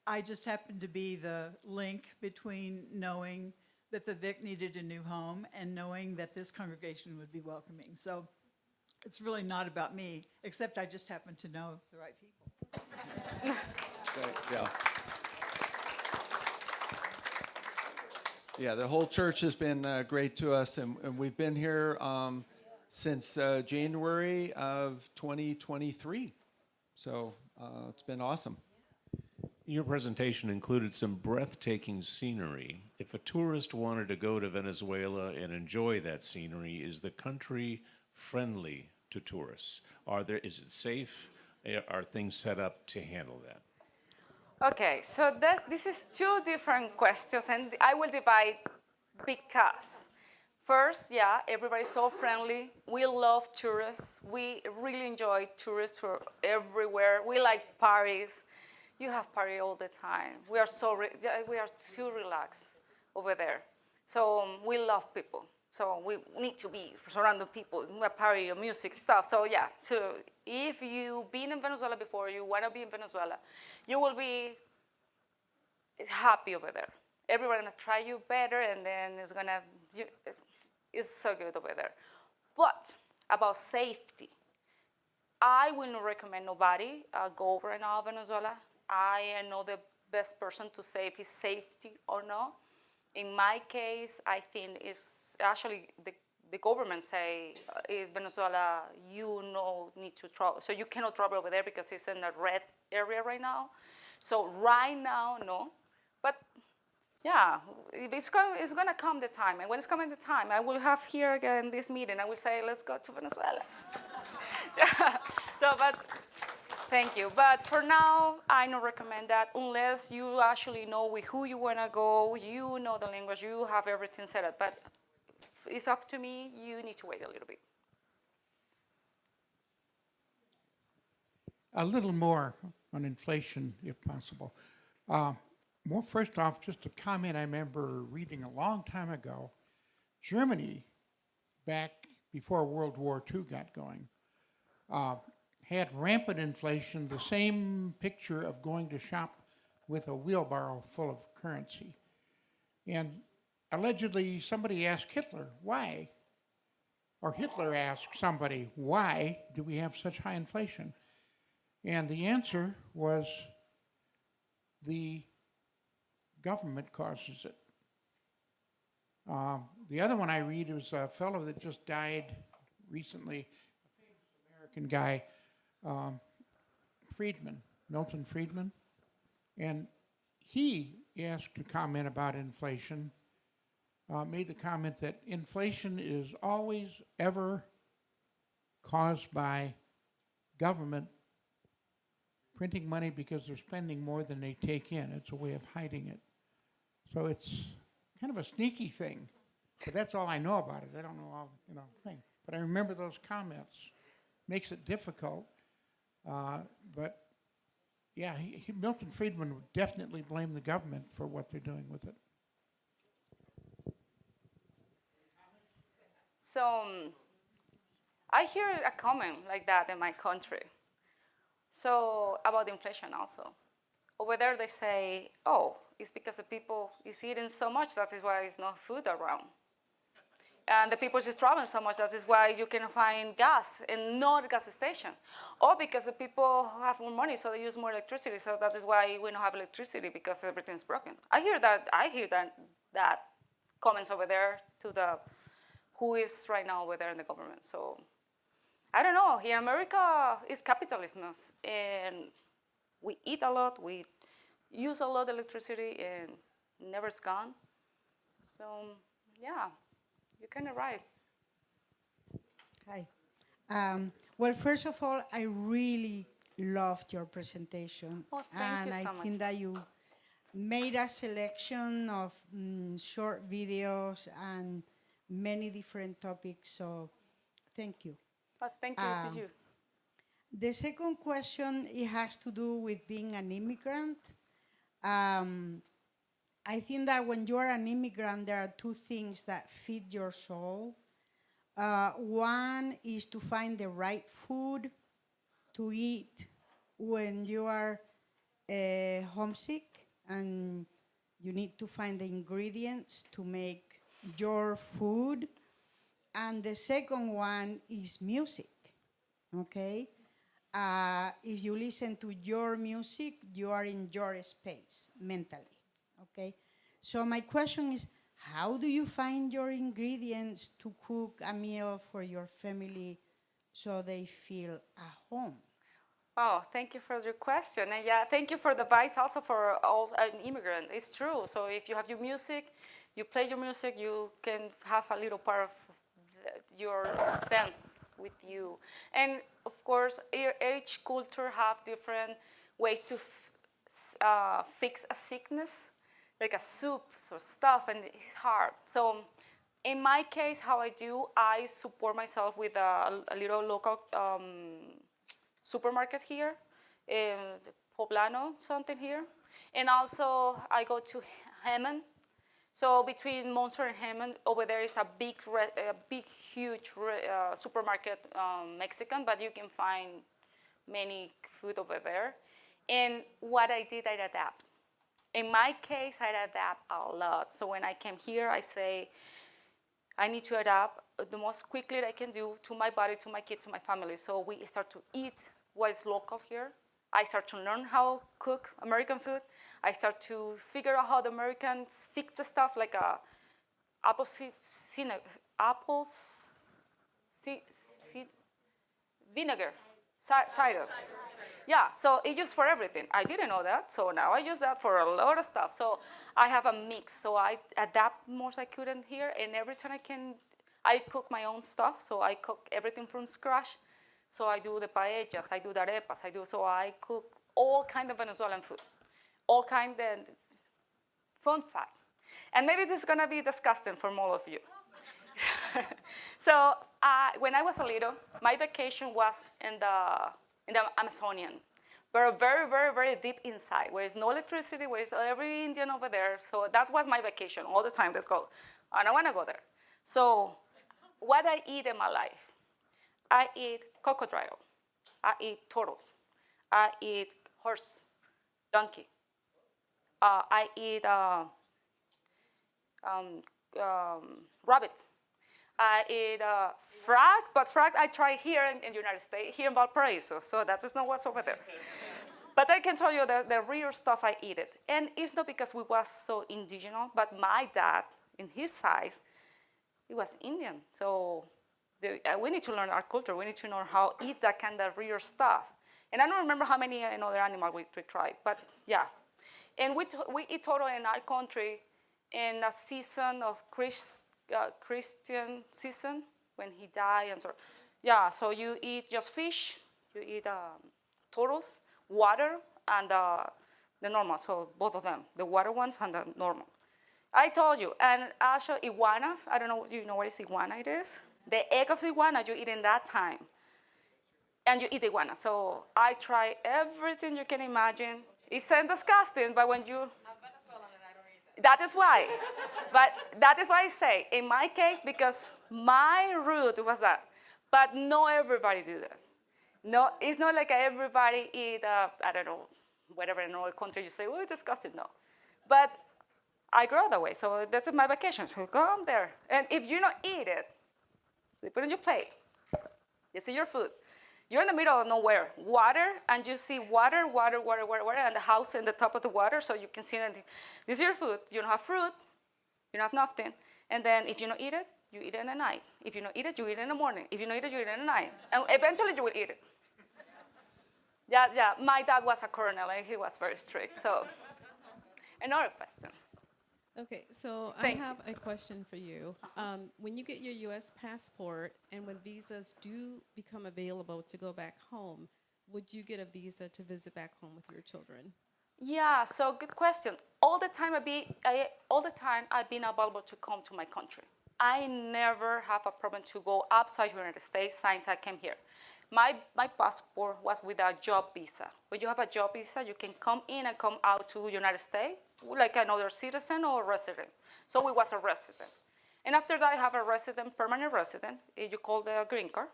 I just happened to be the link between knowing that the Vic needed a new home and knowing that this congregation would be welcoming. So it's really not about me, except I just happen to know the right people. yeah. Yeah, the whole church has been great to us, and we've been here since January of 2023. So it's been awesome. Your presentation included some breathtaking scenery. If a tourist wanted to go to Venezuela and enjoy that scenery, is the country friendly to tourists? Is it safe? Are things set up to handle that? Okay, so this is two different questions, and I will divide because first, yeah, everybody's so friendly. We love tourists. We really enjoy tourists from everywhere. We like parties. You have party all the time. We are too relaxed over there. So we love people. So we need to be surrounded people, party, music, stuff. So yeah, so if you've been in Venezuela before, you want to be in Venezuela, you will be happy over there. Everyone's going to try you better, and then it's so good over there. But about safety, I will not recommend nobody go right now to Venezuela. I am not the best person to say if it's safety or not. In my case, I think it's actually the government say in Venezuela, need to travel. So you cannot travel over there because it's in a red area right now. So right now, no. But yeah, it's going to come the time. And when it's coming the time, I will have here again this meeting. I will say, let's go to Venezuela. But thank you. But for now, I don't recommend that unless you actually know with who you want to go, you know the language, you have everything set up. But it's up to me. You need to wait a little bit. A little more on inflation, if possible. First off, just a comment I remember reading a long time ago. Germany, back before World War II got going, had rampant inflation, the same picture of going to shop with a wheelbarrow full of currency. And allegedly, somebody asked Hitler, why? Or Hitler asked somebody, why do we have such high inflation? And the answer was the government causes it. The other one I read was a fellow that just died recently, a famous American guy, Friedman, Milton Friedman. And he asked to comment about inflation, made the comment that inflation is always ever caused by government printing money because they're spending more than they take in. It's a way of hiding it. So it's kind of a sneaky thing, but that's all I know about it. I don't know all, thing. But I remember those comments. Makes it difficult, but yeah, Milton Friedman would definitely blame the government for what they're doing with it. So I hear a comment like that in my country. So about inflation also. Over there they say, oh, it's because the people is eating so much, that is why there's no food around. And the people just traveling so much. That is why you can find gas and not gas station. Or because the people have more money, so they use more electricity. So that is why we don't have electricity, because everything's broken. I hear that comments over there to the who is right now over there in the government. So I don't know. Here in America is capitalism, and we eat a lot, we use a lot of electricity, and never's gone. So yeah. You're kind of right. Hi. Well, first of all, I really loved your presentation. Oh, thank you and so I much. think that you made a selection of short videos and many different topics, so thank you. Oh, thank you to you. The second question, it has to do with being an immigrant. I think that when you are an immigrant, there are two things that feed your soul. One is to find the right food to eat when you are homesick, and you need to find the ingredients to make your food. And the second one is music, okay? If you listen to your music, you are in your space mentally. Okay, so my question is, how do you find your ingredients to cook a meal for your family so they feel at home? Oh, thank you for your question. And yeah, thank you for the advice also for all an immigrant. It's true. So if you have your music, you play your music, you can have a little part of your sense with you. And of course, each culture have different ways to fix a sickness, like a soup or stuff, and it's hard. So in my case, how I do, I support myself with a little local supermarket here, in Poblano, something here. And also I go to Hemen. So between Monster and Hemen, over there is a big, huge supermarket, Mexican, but you can find many food over there. And what I did, I adapt. In my case, I adapt a lot. So when I came here, I say, I need to adapt the most quickly I can do to my body, to my kids, to my family. So we start to eat what is local here. I start to learn how to cook American food. I start to figure out how the Americans fix the stuff, like vinegar, cider. Yeah, so it's used for everything. I didn't know that, so now I use that for a lot of stuff. So I have a mix, so I adapt more as I could in here, and every time I can, I cook my own stuff, so I cook everything from scratch. So I do the paellas, I do the arepas, so I cook all kind of Venezuelan food, all kind of fun fact. And maybe this is gonna be disgusting for all of you. So when I was a little, my vacation was in the Amazonian. We're very, very, very deep inside, where there's no electricity, where there's every Indian over there. So that was my vacation all the time. Let's go. I don't want to go there. So what I eat in my life, I eat crocodile. I eat turtles. I eat horse, donkey. I eat rabbit. I eat frog, but frog I try here in the United States, here in Valparaiso, so that is not what's over there. But I can tell you that the real stuff I eat it. And it's not because we was so indigenous, but my dad, in his size, he was Indian. So we need to learn our culture. We need to know how to eat that kind of real stuff. And I don't remember how many other animals we tried, but yeah. And we eat turtle in our country in a season of Christian season, when he died and so. Yeah, so you eat just fish, you eat turtles, water, and the normal, so both of them, the water ones and the normal. I told you, and also iguanas, I don't know, you know what is iguana it is? The egg of the iguana you eat in that time. And you eat iguana. So I try everything you can imagine. It's disgusting, but when you... I'm Venezuelan and I don't eat that. That is why. But that is why I say, in my case, because my root was that. But not everybody do that. No, it's not like everybody eat, I don't know, whatever in another country you say, oh, it's disgusting. No. But I grow that way, so that's my vacation. So come there, and if you don't eat it, so you put it on your plate. This is your food. You're in the middle of nowhere, water, and you see water, and the house in the top of the water, so you can see anything. This is your food. You don't have fruit, you don't have nothing, and then if you don't eat it, you eat it in the night. If you don't eat it, you eat it in the morning. If you don't eat it, you eat it in the night, and eventually you will eat it. Yeah. My dad was a colonel, and he was very strict. So, another question. Okay, so Thank I have a question for you. When you get your U.S. passport and when visas do become available to go back home, would you get a visa to visit back home with your children? Yeah, so good question. All the time I've been available to come to my country. I never have a problem to go outside the United States since I came here. My passport was with a job visa. When you have a job visa, you can come in and come out to the United States like another citizen or resident. So we was a resident. And after that, I have a resident, permanent resident, you call the green card.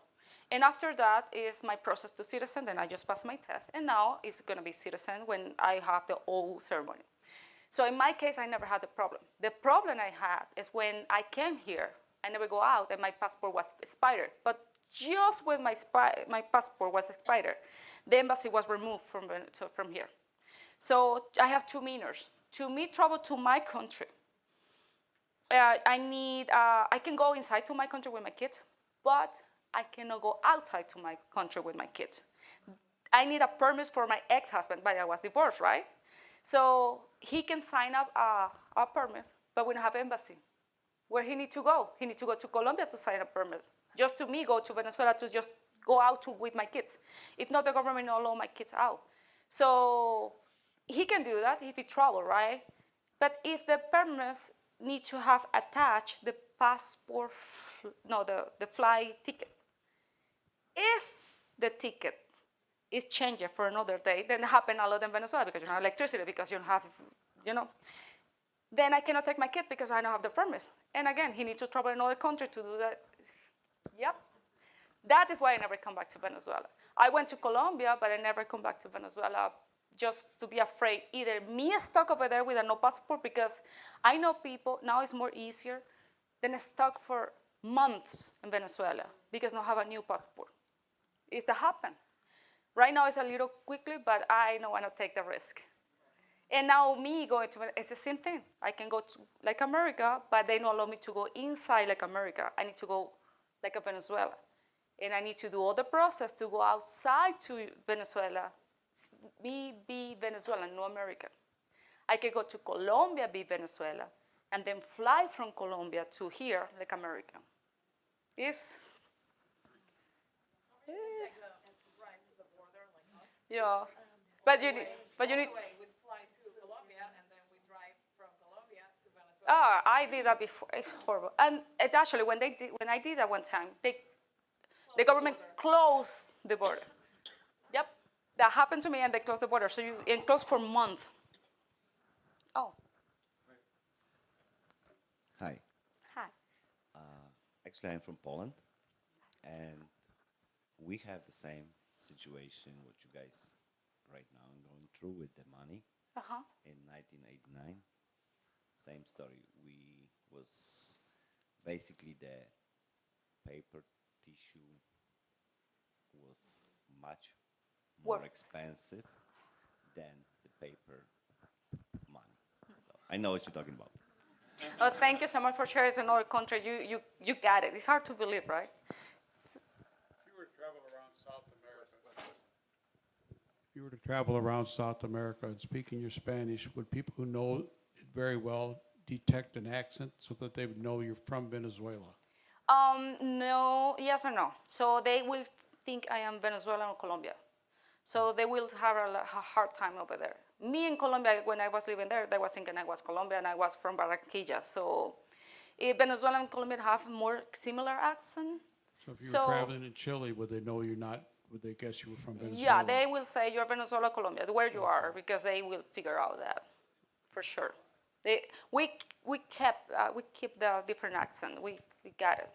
And after that is my process to citizen, then I just pass my test. And now it's gonna be citizen when I have the oath ceremony. So in my case, I never had the problem. The problem I had is when I came here, I never go out and my passport was expired. But just when my passport was expired, the embassy was removed from here. So I have two meaners. To me, travel to my country, I can go inside to my country with my kids, but I cannot go outside to my country with my kids. I need a permit for my ex-husband, but I was divorced, right? So he can sign up a permit, but we don't have embassy. Where he need to go? He needs to go to Colombia to sign a permit. Just to me, go to Venezuela to just go out with my kids. If not, the government will allow my kids out. So he can do that if he travel, right? But if the permits need to have attached the passport, the flight ticket. If the ticket is changed for another day, then it happens a lot in Venezuela because you don't have electricity, because you don't have, then I cannot take my kid because I don't have the permit. And again, he needs to travel another country to do that. Yep. That is why I never come back to Venezuela. I went to Colombia, but I never come back to Venezuela just to be afraid either me stuck over there with a no passport, because I know people, now it's more easier than stuck for months in Venezuela because not have a new passport. If that happen. Right now it's a little quickly, but I don't want to take the risk. And now me going to, it's the same thing. I can go to like America, but they don't allow me to go inside like America. I need to go like a Venezuela. And I need to do all the process to go outside to Venezuela, me be Venezuelan, no American. I can go to Colombia, be Venezuela, and then fly from Colombia to here like America. It's, yeah, but you need. I did that before. It's horrible. And it actually, when I did that one time, the government closed the border. Yep, that happened to me, and they closed the border. So it closed for a month. Oh. Hi. Hi. Actually, I'm from Poland, and we have the same situation what you guys right now are going through with the money. In 1989, same story. We was basically the paper tissue was much more expensive than the paper money. So I know what you're talking about. Oh, thank you so much for sharing. It's another country. You got it. It's hard to believe, right? If you were to travel around South America and speaking your Spanish, would people who know it very well detect an accent so that they would know you're from Venezuela? No, yes or no. So they will think I am Venezuelan or Colombia. So they will have a hard time over there. Me in Colombia, when I was living there, they were thinking I was Colombian and I was from Barranquilla. So Venezuela and Colombia have more similar accent. So if you were traveling in Chile, would they know you're not? Would they guess you were from Venezuela? Yeah, they will say you're Venezuela, Colombia, where you are, because they will figure out that, for sure. We keep the different accent. We got it.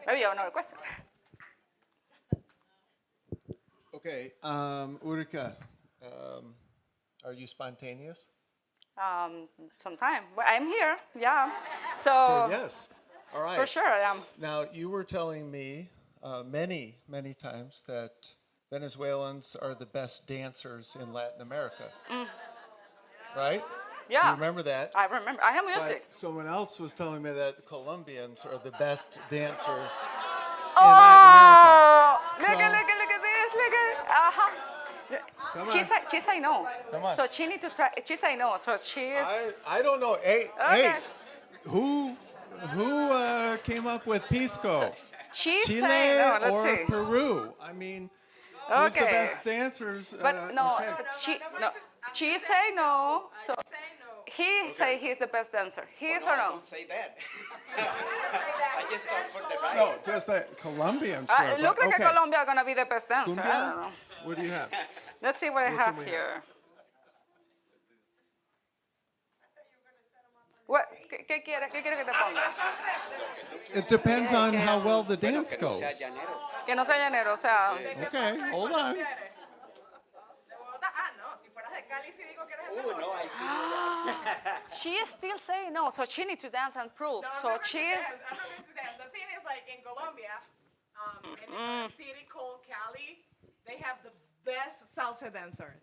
Maybe you have another question. Okay, Urica, Are you spontaneous? Sometime. But I'm here, yeah. So yes. All right. For sure I am. Now, you were telling me many, many times that Venezuelans are the best dancers in Latin America. Right? Yeah. Do you remember that? I remember. I have music. But someone else was telling me that Colombians are the best dancers Oh, in Latin America. look at this, look at, Come She say no. Come on. So she need to try, she say no, so she is. I don't know. Hey, Okay. hey, who came up with pisco? She Chile say no, let's or see. Peru? I mean, who's the Okay. best dancers? But no, okay. but she say no, so he say he's the best dancer. He is or no? Don't say that. I just come for the right. No, just that Colombians. were, Look but like okay. a Colombia gonna be the best dancer. I don't Cumbia? know. What do you have? Let's see what I What have can we here. What? ¿Qué quiere que te ponga? It depends on how well the dance goes. Que no sea llanero, o sea. Okay, hold on. She is still saying no, so she needs to dance and prove. So she is. The thing is, like in Colombia, in a city called Cali, they have the best salsa dancer.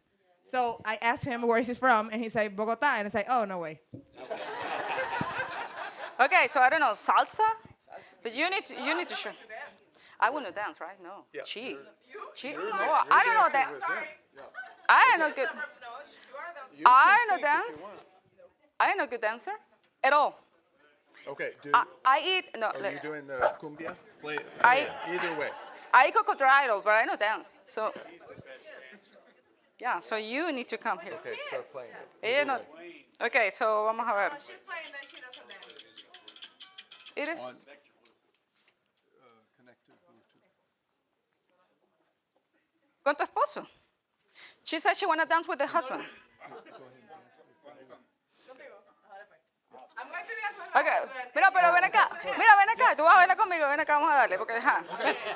So I asked him where he's from, and he said Bogota, and I said, oh, no way. Okay, so I don't know salsa, but you need to show. I wouldn't dance, right? No. Yeah, She. you're No, da- I don't know you're that. dancing with them. I am not good. You I can no speak if dance. you want. I am not good dancer at all. Okay, I eat no. are you doing the cumbia? Play, I- either way. I eat cocodrilo, but I don't dance. So. Yeah, so you need to come here. Okay, start playing it. Ella no. Okay, so vamos a ver. She's playing, then she doesn't dance. It is. On, connected Bluetooth. Con tu esposo. She said she wanna dance with the husband. I'm going to dance with my Okay, husband. mira, pero ven acá, tú vas a bailar conmigo, ven acá, vamos a darle, porque ajá.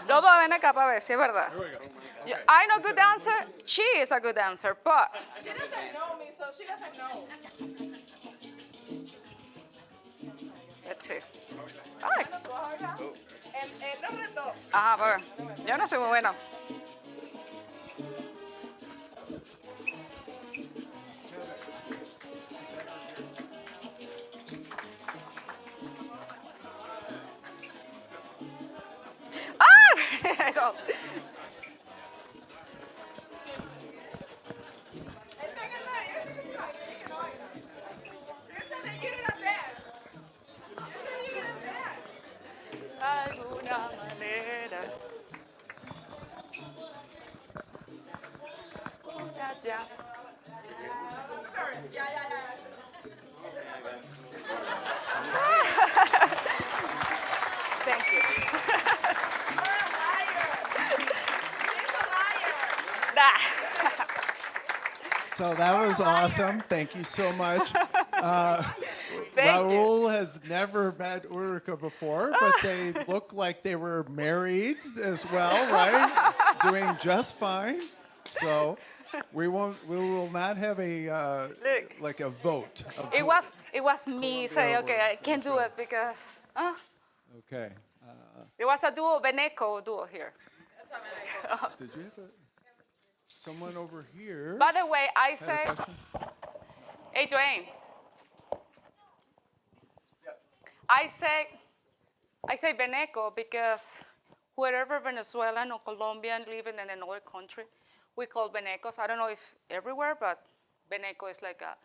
Los dos ven acá para ver si es verdad. Here we go. Yeah, Okay. I'm not a good dancer, she is a good dancer, but She doesn't know me, so she doesn't know. let's see. Ay, Él nos retó. ajá, para ver. Yo no soy muy buena. Ah, go. Alguna manera. Ya, ya. Thank you. Nah. So that was awesome. Thank you so much. Thank Raul has never met Urica before, but they look like they were married as well, right? Doing just fine. So we will not have a Look. like a vote. It was me saying, okay, I can't do it because Okay. there was a Veneco duo here. Did you have someone over here? By the way, I had a say, question? hey, Dwayne. I say Veneco because wherever Venezuelan or Colombian living in another country, we call Venecos. I don't know if everywhere, but Veneco is like a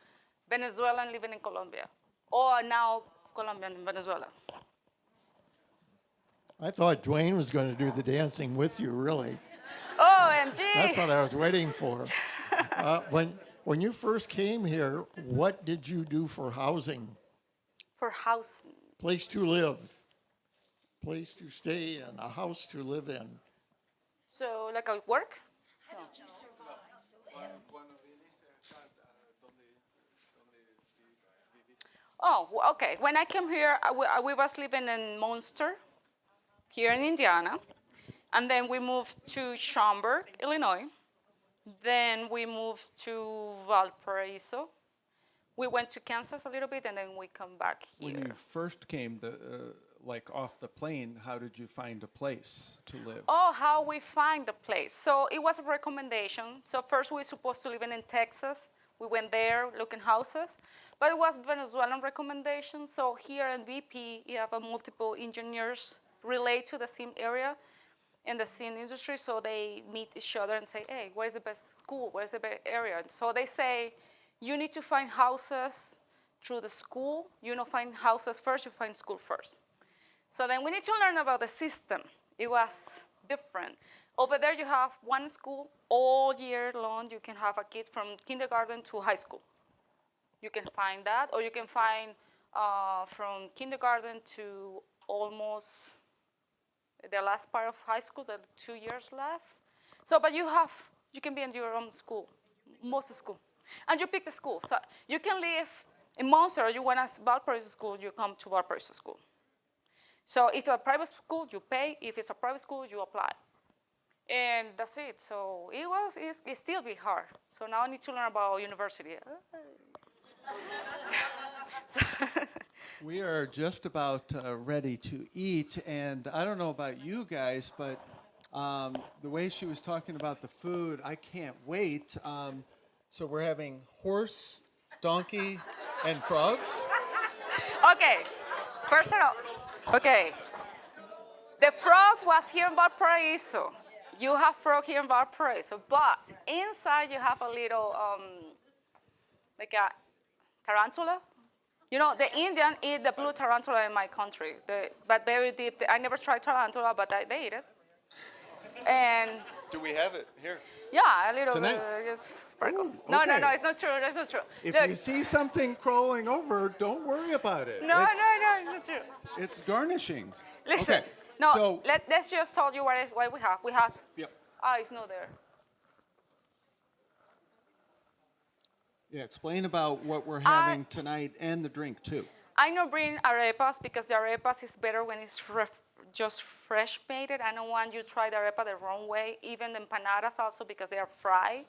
Venezuelan living in Colombia, or now Colombian in Venezuela. I thought Dwayne was going to do the dancing with you, really. OMG! That's what I was waiting for. When you first came here, what did you do for housing? For house. Place to live, place to stay in, a house to live in. So, like a work? No. Oh, okay. When I came here, we was living in Munster, here in Indiana. And then we moved to Schaumburg, Illinois. Then we moved to Valparaiso. We went to Kansas a little bit, and then we come back here. When you first came, like off the plane, how did you find a place to live? Oh, how we find the place. So it was a recommendation. So first we were supposed to live in Texas. We went there looking houses, but it was Venezuelan recommendation. So here in VP, you have multiple engineers relate to the same area in the same industry. So they meet each other and say, hey, where's the best school? Where's the best area? And so they say, you need to find houses through the school. You don't find houses first, you find school first. So then we need to learn about the system. It was different. Over there you have one school all year long. You can have a kid from kindergarten to high school. You can find that, or you can find from kindergarten to almost the last part of high school, the 2 years left. So, but you can be in your own school, most school. And you pick the school. So you can live in Monster, you want a Valparaiso school, you come to Valparaiso school. So if it's a private school, you pay. If it's a private school, you apply. And that's it. So it's still be hard. So now I need to learn about university. We are just about ready to eat, and I don't know about you guys, but the way she was talking about the food, I can't wait. So we're having horse, donkey, and frogs. Okay, first of all, okay. The frog was here in Valparaiso. You have frog here in Valparaiso, but inside you have a little, like a tarantula. You know, the Indian eat the blue tarantula in my country, but very deep. I never tried tarantula, but they eat it. And Do we have it here? yeah, a little Tonight? just sprinkle. Ooh, No, okay. it's not true. That's not true. If Look, you see something crawling over, don't worry about it. no, It's- it's not true. It's garnishings. Listen, Okay, no, so let's just tell you what we have. We have, Yep. it's not there. yeah, explain about what we're having tonight and the drink too. I don't bring arepas because the arepas is better when it's just fresh made it. I don't want you to try the arepa the wrong way. Even the empanadas also because they are fried.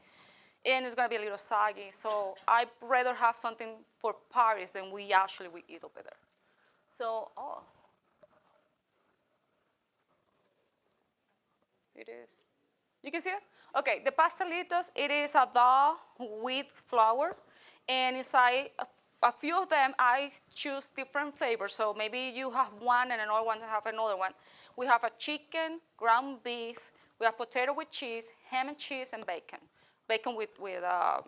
And it's going to be a little soggy. So I'd rather have something for parties than we eat over there. So, it is. You can see it? Okay, the pastelitos, it is a dough with flour. And inside, a few of them, I choose different flavors. So maybe you have one and another one have another one. We have a chicken, ground beef, we have potato with cheese, ham and cheese, and bacon. Bacon with I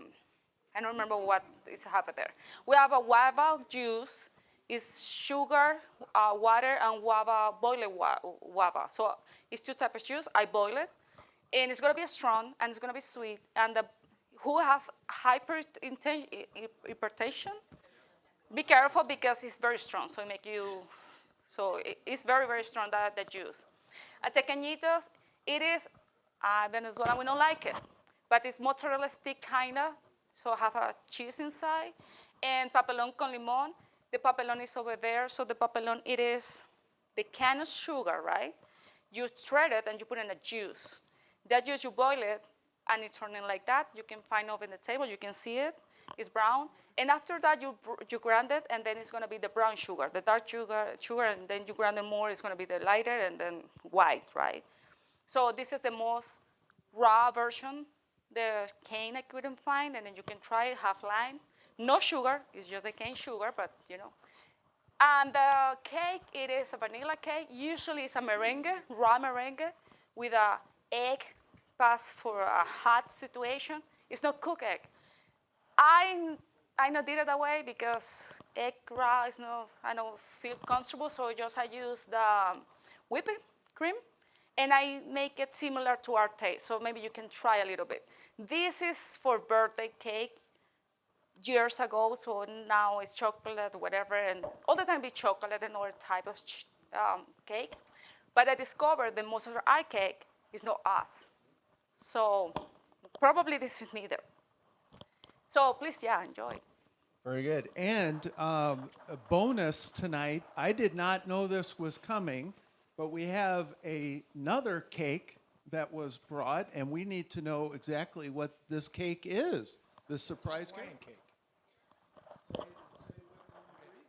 don't remember what is have there. We have a guava juice. It's sugar, water, and guava, boiled guava. So it's two types of juice. I boil it. And it's going to be strong, and it's going to be sweet. And who have hypertension, be careful because it's very strong. So it's very, very strong, the juice. Tequeñitos, it is, Venezuela, we don't like it. But it's mozzarella stick kind of, so have a cheese inside. And papelón con limón, the papelón is over there. So the papelón, it is the can of sugar, right? You shred it and you put in a juice. That juice, you boil it, and it's turning like that. You can find over the table, you can see it. It's brown. And after that, you grind it, and then it's going to be the brown sugar, the dark sugar, and then you grind it more, it's going to be the lighter, and then white, right? So this is the most raw version, the cane I couldn't find, and then you can try it, half lime. No sugar, it's just the cane sugar, but you know. And the cake, it is a vanilla cake. Usually it's a merengue, raw merengue, with a egg passed for a hot situation. It's not cooked egg. I not did it that way because egg raw is not, I don't feel comfortable, so I use the whipped cream, and I make it similar to our taste, so maybe you can try a little bit. This is for birthday cake years ago, so now it's chocolate, whatever, and all the time it's chocolate and other type of cake. But I discovered that most of our cake is not us. So probably this is neither. So please, enjoy. Very good. And a bonus tonight, I did not know this was coming, but we have another cake that was brought, and we need to know exactly what this cake is, this surprise Hawaiian cake.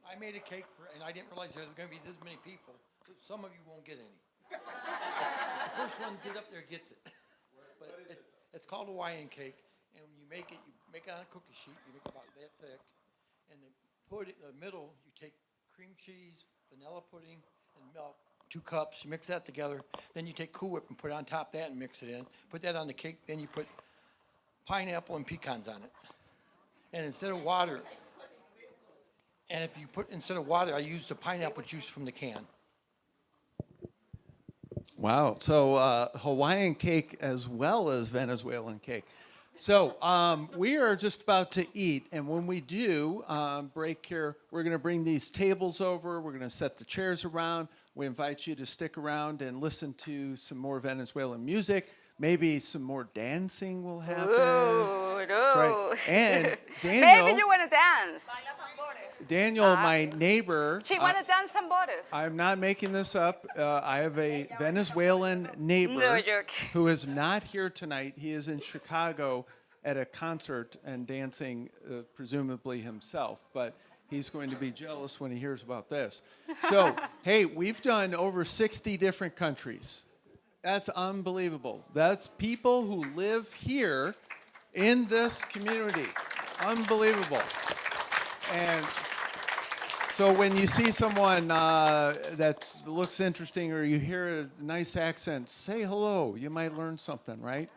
I made a cake for, and I didn't realize there was going to be this many people. So some of you won't get any. The first one to get up there gets it. But it's called Hawaiian cake, and when you make it on a cookie sheet. You make it about that thick, and then put it in the middle. You take cream cheese, vanilla pudding, and milk. 2 cups. You mix that together. Then you take Cool Whip and put it on top of that and mix it in. Put that on the cake. Then you put pineapple and pecans on it. And instead of water. And if you put, instead of water, I use the pineapple juice from the can. Wow. So Hawaiian cake as well as Venezuelan cake. So we are just about to eat. And when we do break here, we're going to bring these tables over. We're going to set the chairs around. We invite you to stick around and listen to some more Venezuelan music. Maybe some more dancing will happen. Ooh, That's right. no. And Daniel, Maybe you want to dance. Daniel, my neighbor. She want to dance tambores. I'm not making this up. I have a Venezuelan neighbor No joke. who is not here tonight. He is in Chicago at a concert and dancing, presumably himself. But he's going to be jealous when he hears about this. So, hey, we've done over 60 different countries. That's unbelievable. That's people who live here in this community. Unbelievable. And so when you see someone that looks interesting or you hear a nice accent, say hello. You might learn something, right?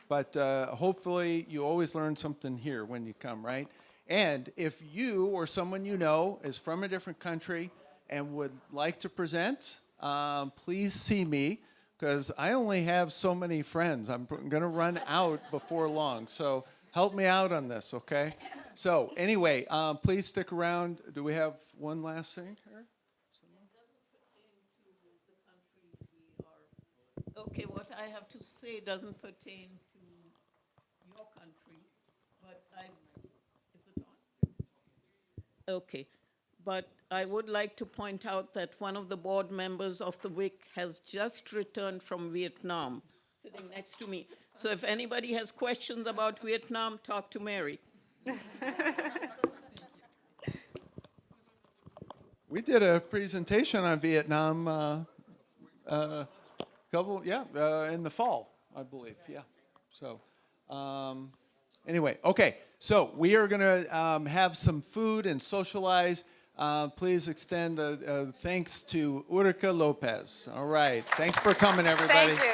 But hopefully you always learn something here when you come, right? And if you or someone you know is from a different country and would like to present, please see me, because I only have so many friends. I'm going to run out before long. So help me out on this, okay? So anyway, please stick around. Do we have one last thing here? Okay, what I have to say doesn't pertain to your country, but is it on? Okay, but I would like to point out that one of the board members of the WIC has just returned from Vietnam, sitting next to me. So if anybody has questions about Vietnam, talk to Mary. We did a presentation on Vietnam in the fall, I believe, yeah. So anyway, okay, so we are going to have some food and socialize. Please extend thanks to Urica Lopez. All right, thanks for coming, everybody. Thank you.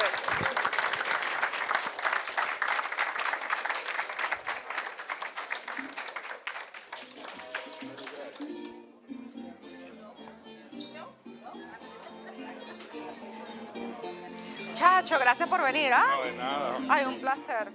Chacho, gracias por venir, ¿ah? No, de nada. Ay, un placer.